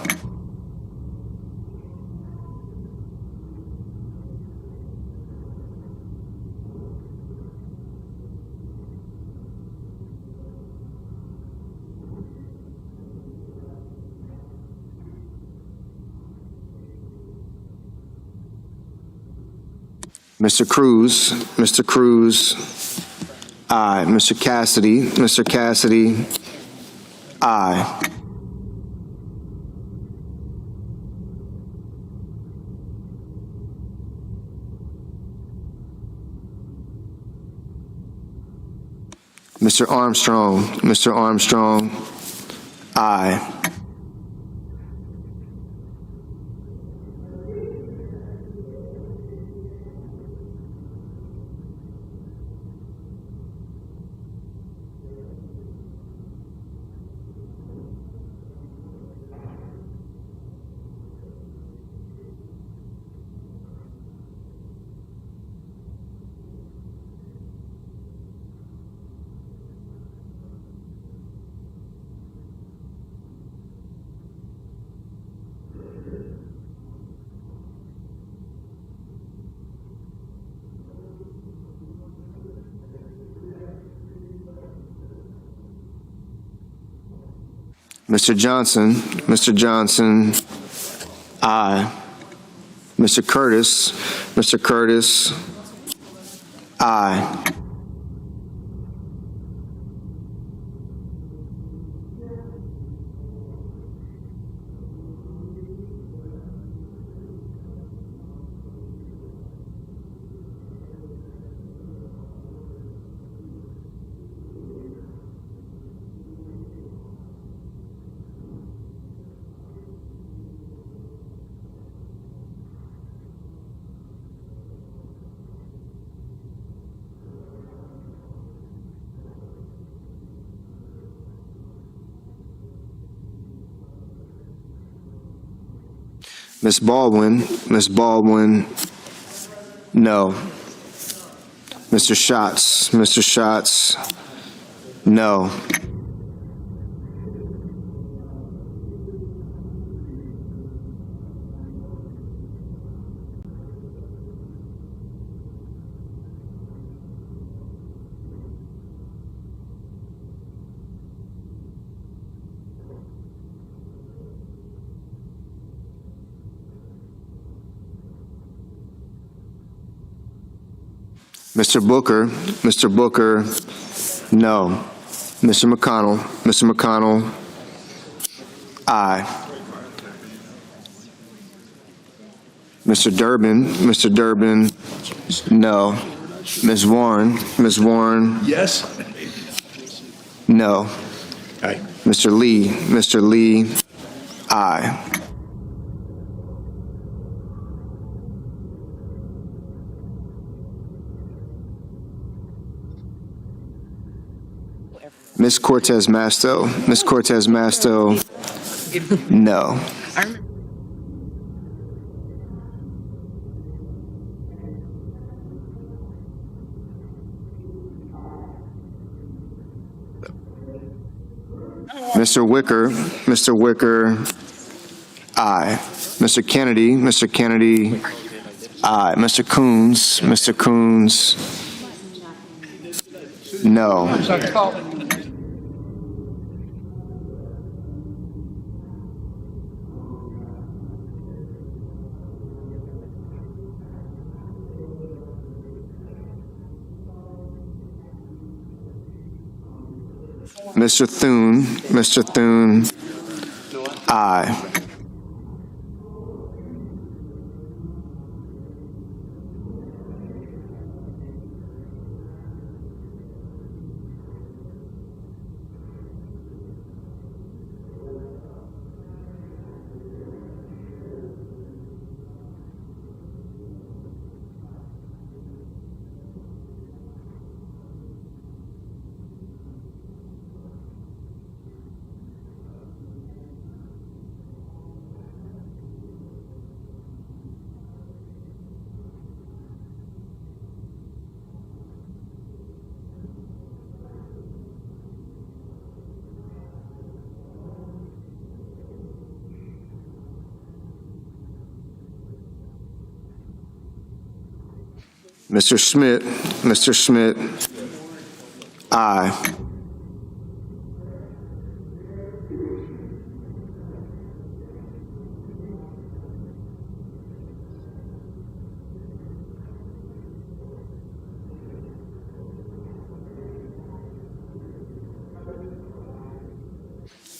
Mr. Cruz, aye. Mr. Cassidy, aye. Mr. Armstrong, aye. Mr. Johnson, aye. Mr. Curtis, aye. Ms. Baldwin, no. Mr. Schatz, no. Mr. Booker, no. Mr. McConnell, aye. Mr. Durbin, no. Ms. Warren, Yes. no. Aye. Mr. Lee, aye. Ms. Cortez Masto, no. Mr. Wicker, aye. Mr. Kennedy, aye. Mr. Coons, no. Mr. Thune, aye. Mr. Schmidt, aye.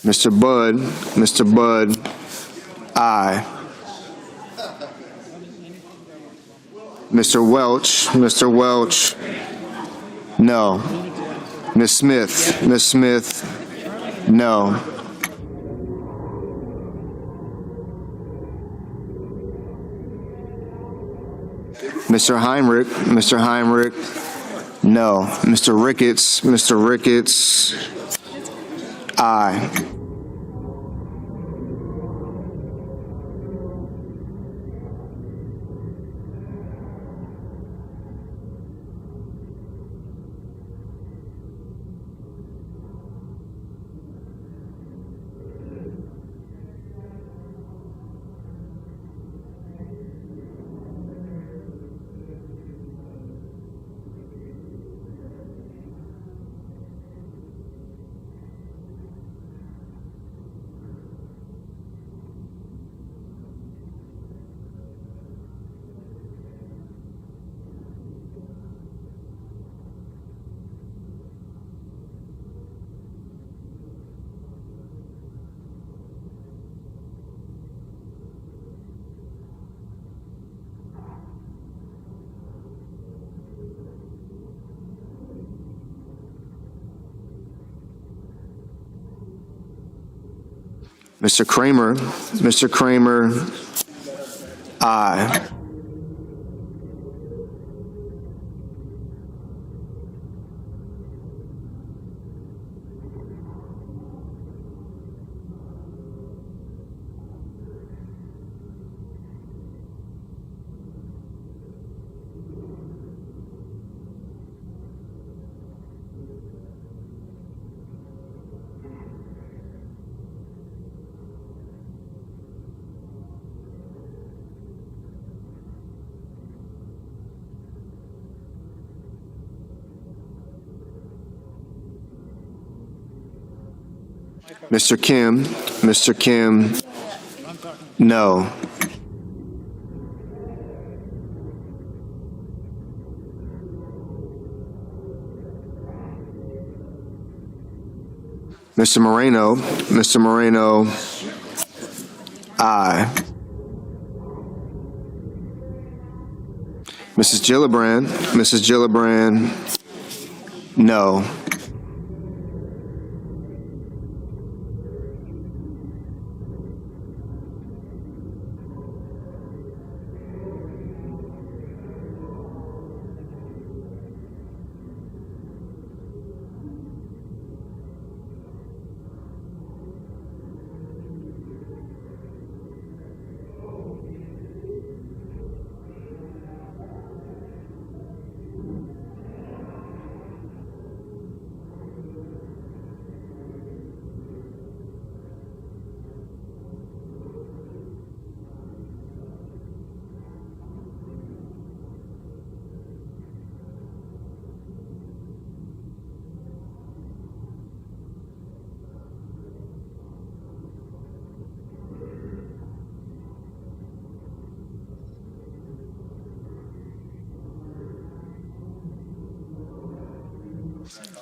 Mr. Budd, aye. Mr. Welch, no. Ms. Smith, no. Mr. Heinrich, no. Mr. Ricketts, aye. Mr. Kramer, aye. Mr. Kim, no. Mr. Moreno, aye. Mrs. Gillibrand, no.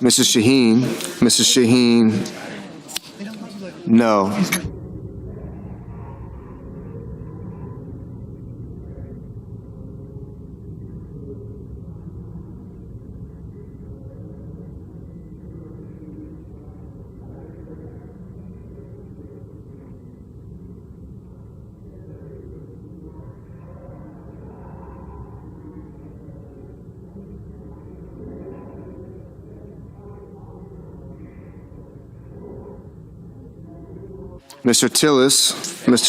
Mrs. Shaheen, no. Mr.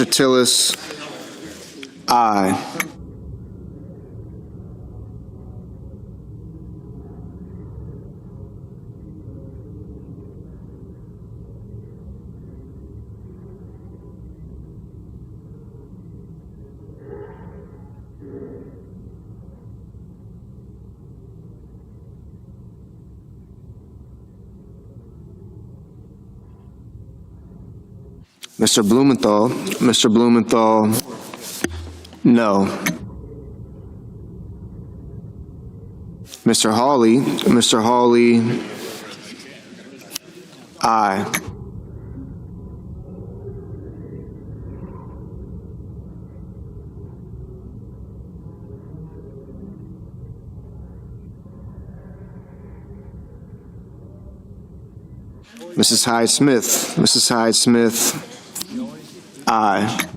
Tillis, aye. Mr. Blumenthal, no. Mr. Hawley, aye. Mrs. Hyde-Smith, aye.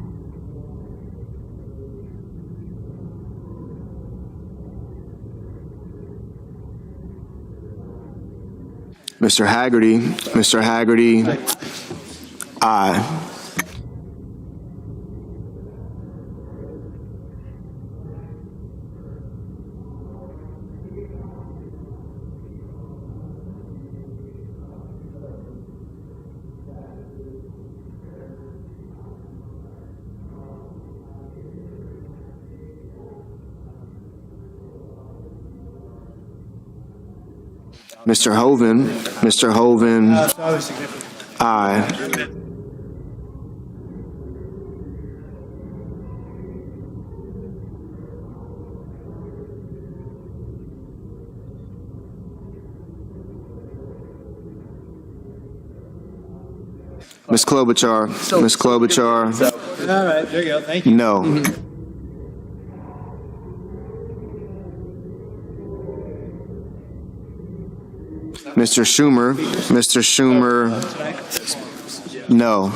Mr. Haggerty, aye. Mr. Hoven, aye. Ms. Klobuchar, All right, there you go, thank you. no. Mr. Schumer, no.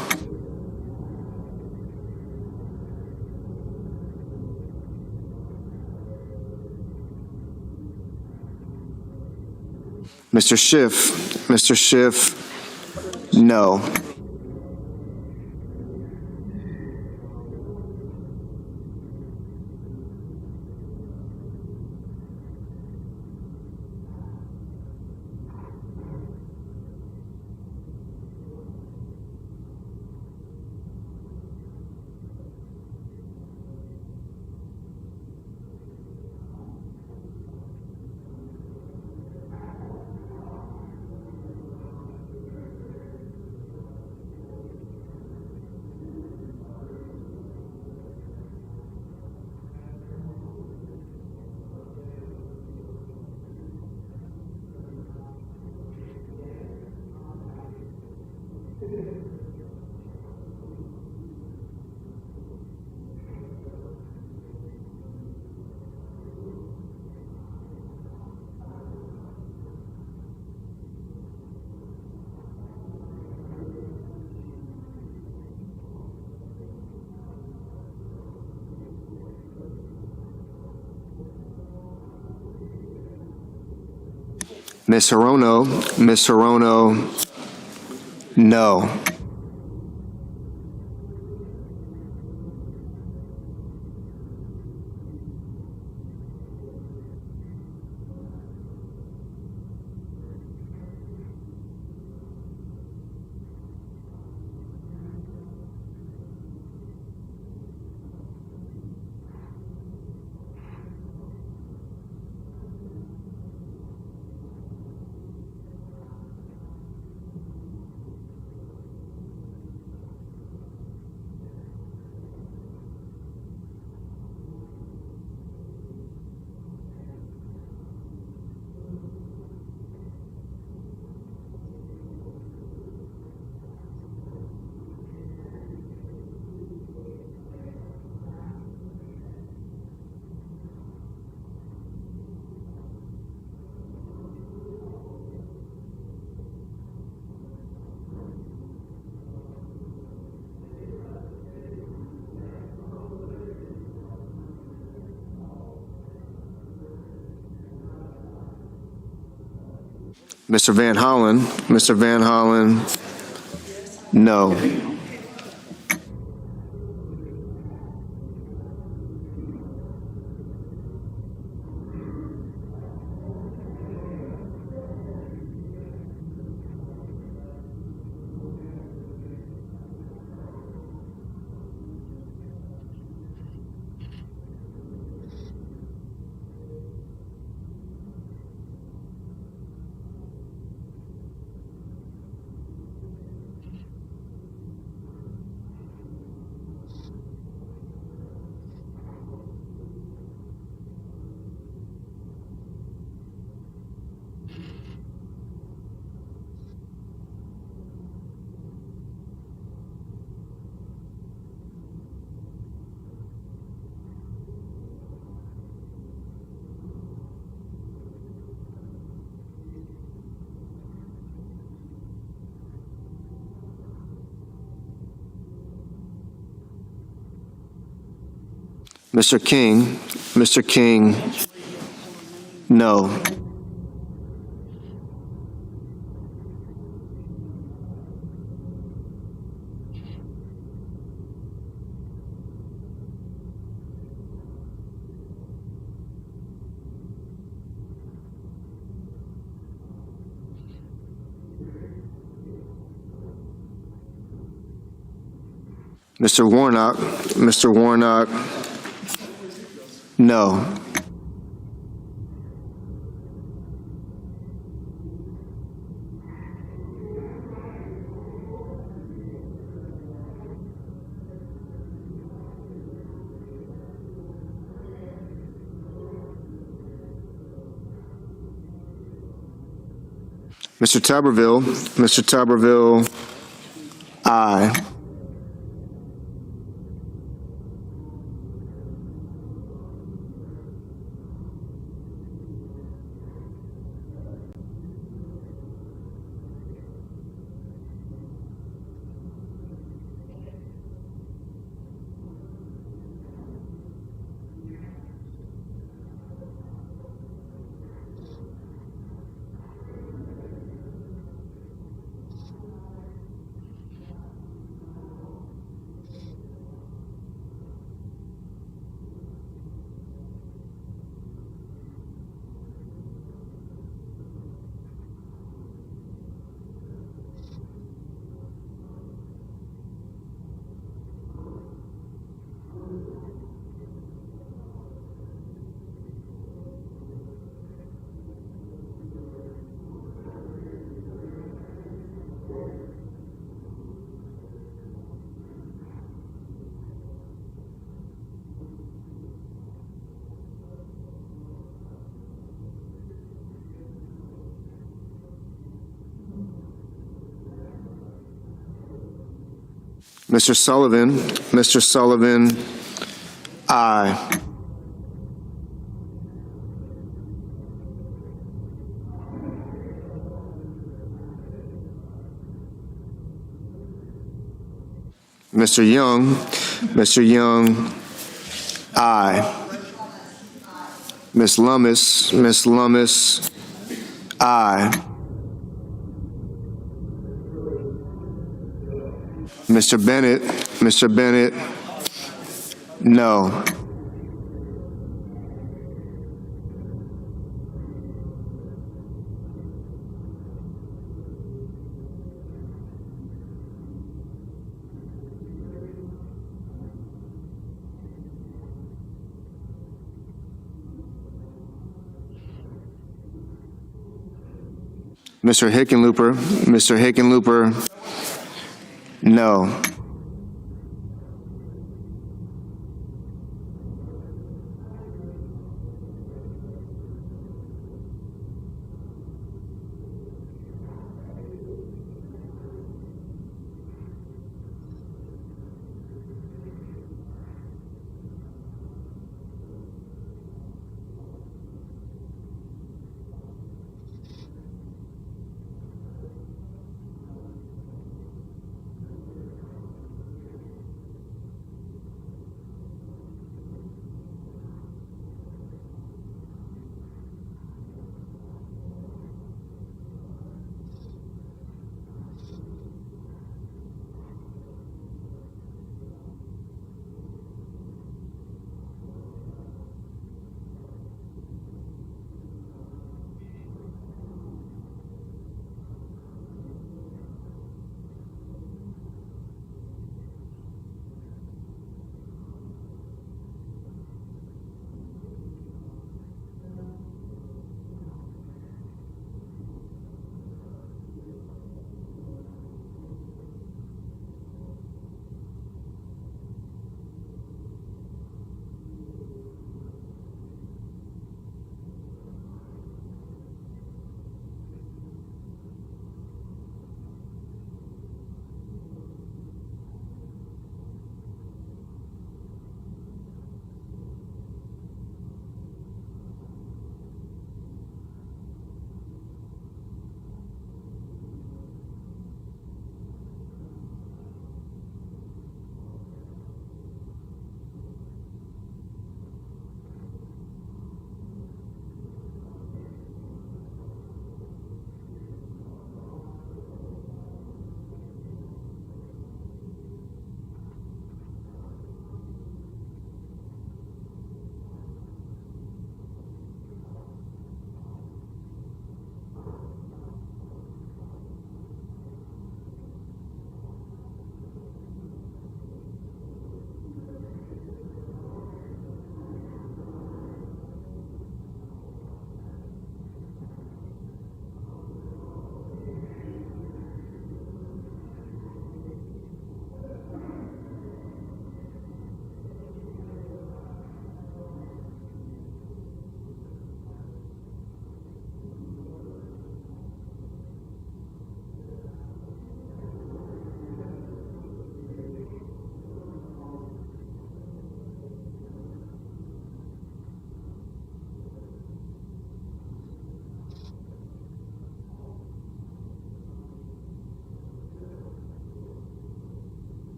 Mr. Schiff, no. Ms. Hirono, no. Mr. Van Hollen, no. Mr. King, no. Mr. Warnock, no. Mr. Tuberville, aye. Mr. Sullivan, aye. Mr. Young, aye. Ms. Lummis, Aye. Mr. Bennett, no. Mr. Hickenlooper, no.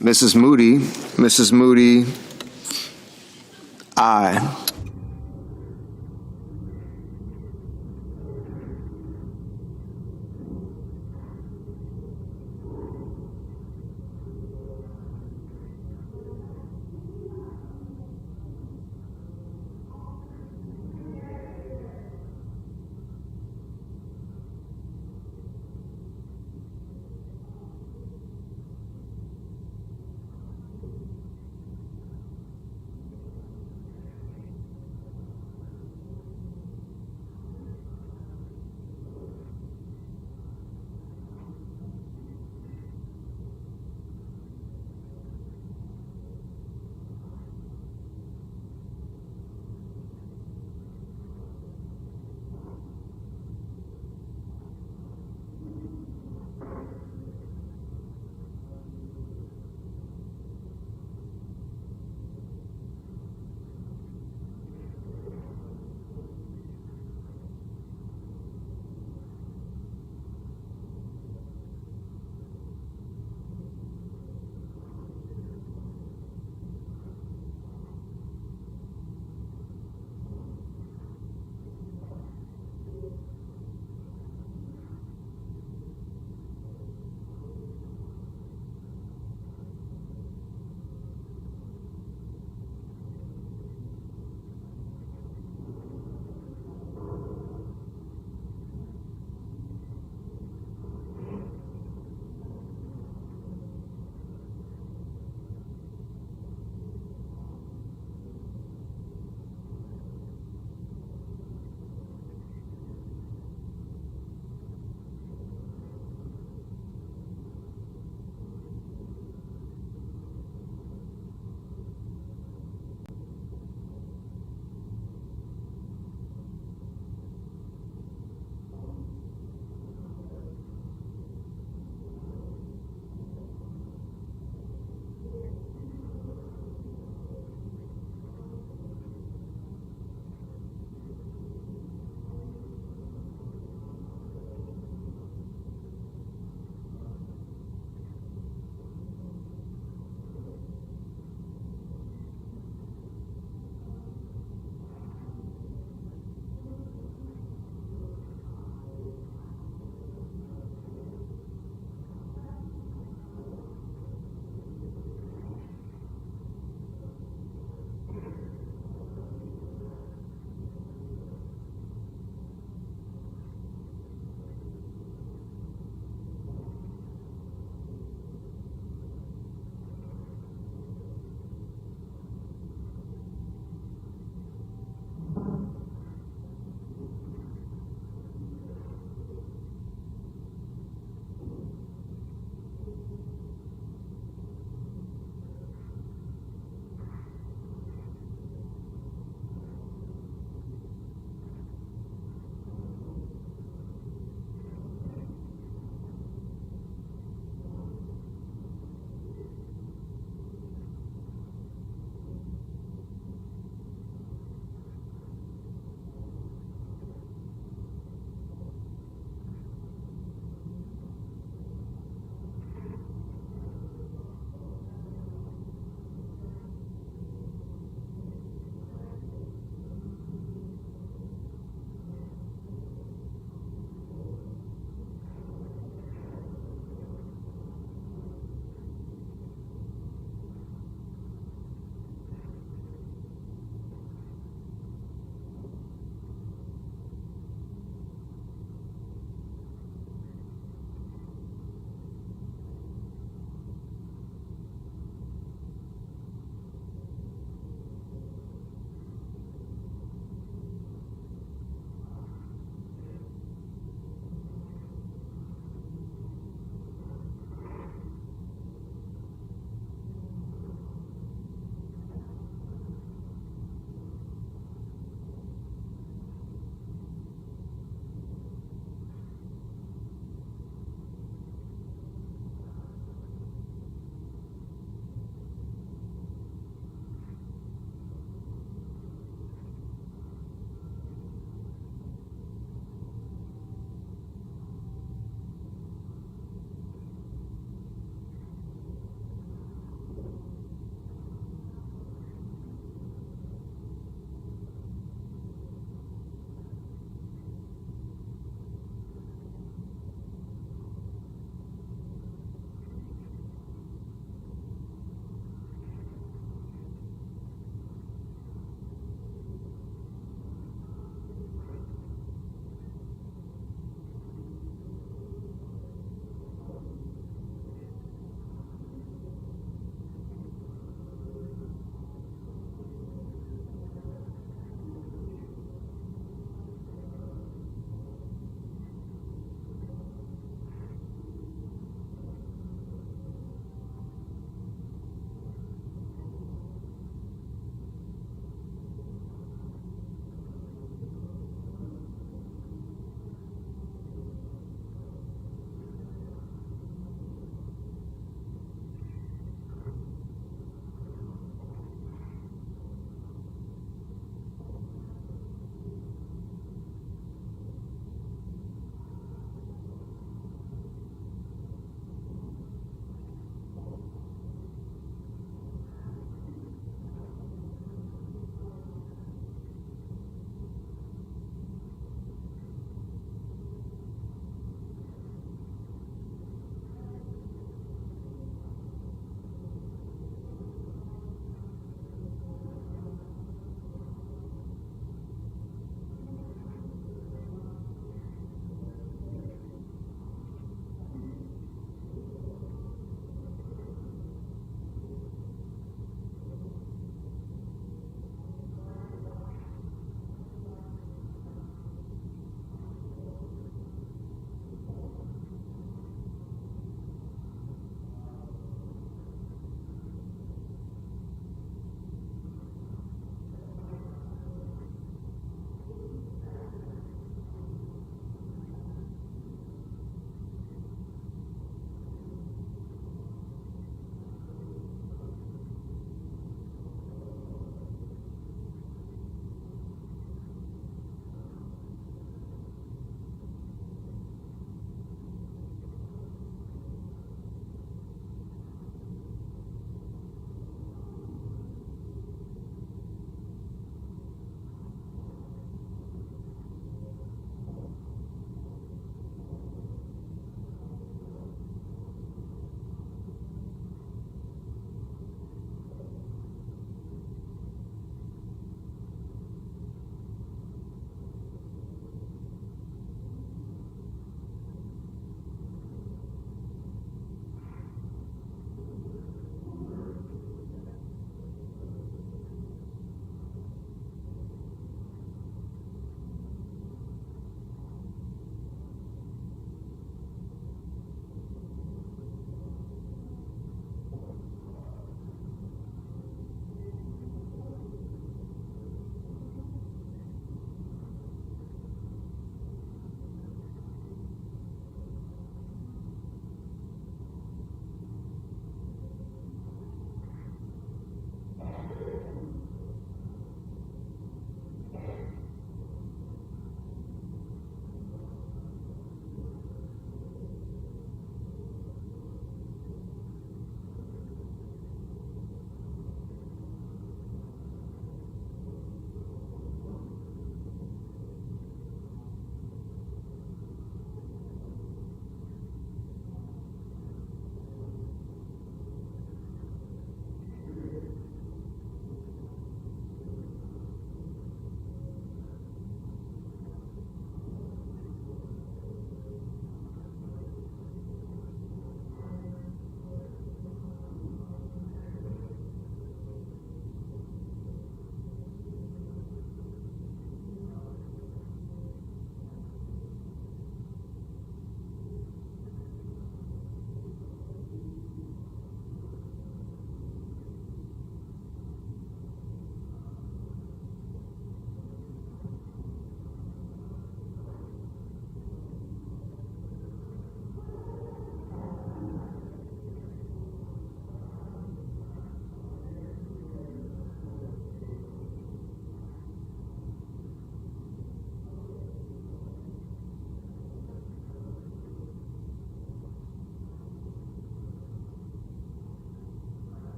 Mrs. Moody. Mrs. Moody, aye.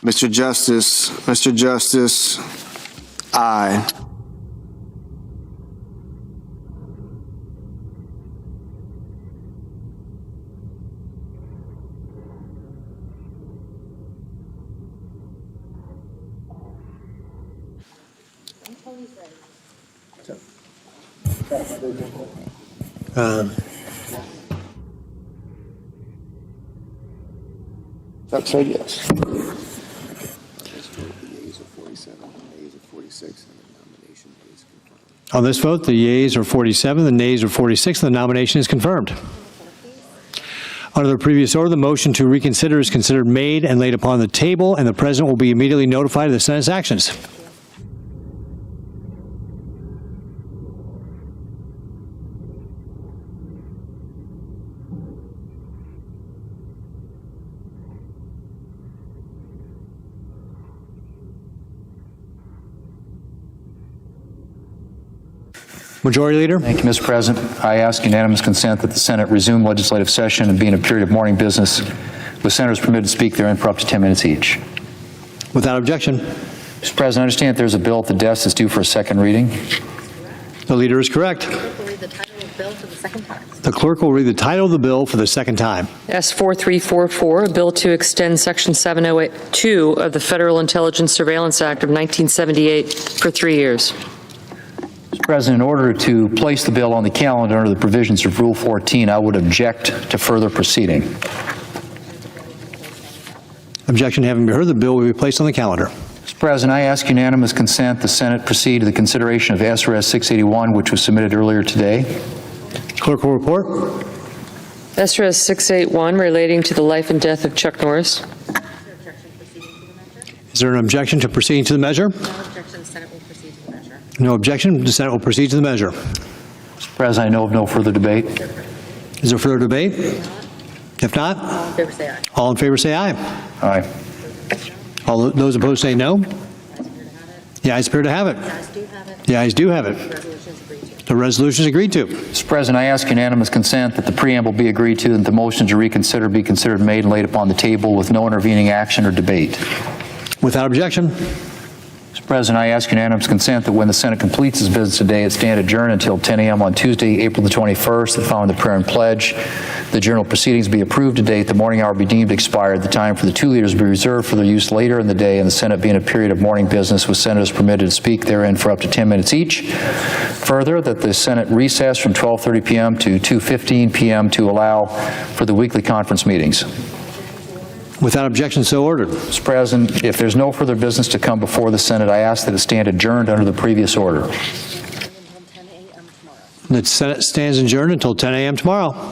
Mr. Justice, aye. Say yes. On this vote, the yeas are 47, the nays are 46, and the nomination is confirmed. Under the previous order, the motion to reconsider is considered made and laid upon the table, and the President will be immediately notified of the Senate's actions. Majority Leader. Thank you, Mr. President. I ask unanimous consent that the Senate resume legislative session and be in a period of morning business, with senators permitted to speak therein for up to 10 minutes each. Without objection. Mr. President, I understand there's a bill at the desk that's due for a second reading. The Leader is correct. The Clerk will read the title of the bill for the second time. S4344, a bill to extend Section 702 of the Federal Intelligence Surveillance Act of 1978 for 3 years. Mr. President, in order to place the bill on the calendar under the provisions of Rule 14, I would object to further proceeding. Objection having been heard, the bill will be placed on the calendar. Mr. President, I ask unanimous consent the Senate proceed to the consideration of SRS 681, which was submitted earlier today. Clerk will report. SRS 681 relating to the life and death of Chuck Norris. Is there an objection to proceeding to the measure? No objection, the Senate will proceed to the measure. No objection, the Senate will proceed to the measure. Mr. President, I know of no further debate. Is there further debate? If not, All in favor, say aye. all in favor say aye. Aye. All those opposed say no. The ayes appear to have it. The ayes do have it. The ayes do have it. Resolution is agreed to. The resolution is agreed to. Mr. President, I ask unanimous consent that the preamble be agreed to and the motion to reconsider be considered made and laid upon the table with no intervening action or debate. Without objection. Mr. President, I ask unanimous consent that when the Senate completes its business today, it stand adjourned until 10 a.m. on Tuesday, April the 21st, that following the prayer and pledge, the journal proceedings be approved today, the morning hour be deemed expired, the time for the two leaders be reserved for their use later in the day, and the Senate be in a period of morning business with senators permitted to speak therein for up to 10 minutes each. Further, that the Senate recess from 12:30 p.m. to 2:15 p.m. to allow for the weekly conference meetings. Without objection, so ordered. Mr. President, if there's no further business to come before the Senate, I ask that it stand adjourned under the previous order. Until 10 a.m. tomorrow. The Senate stands adjourned until 10 a.m. tomorrow.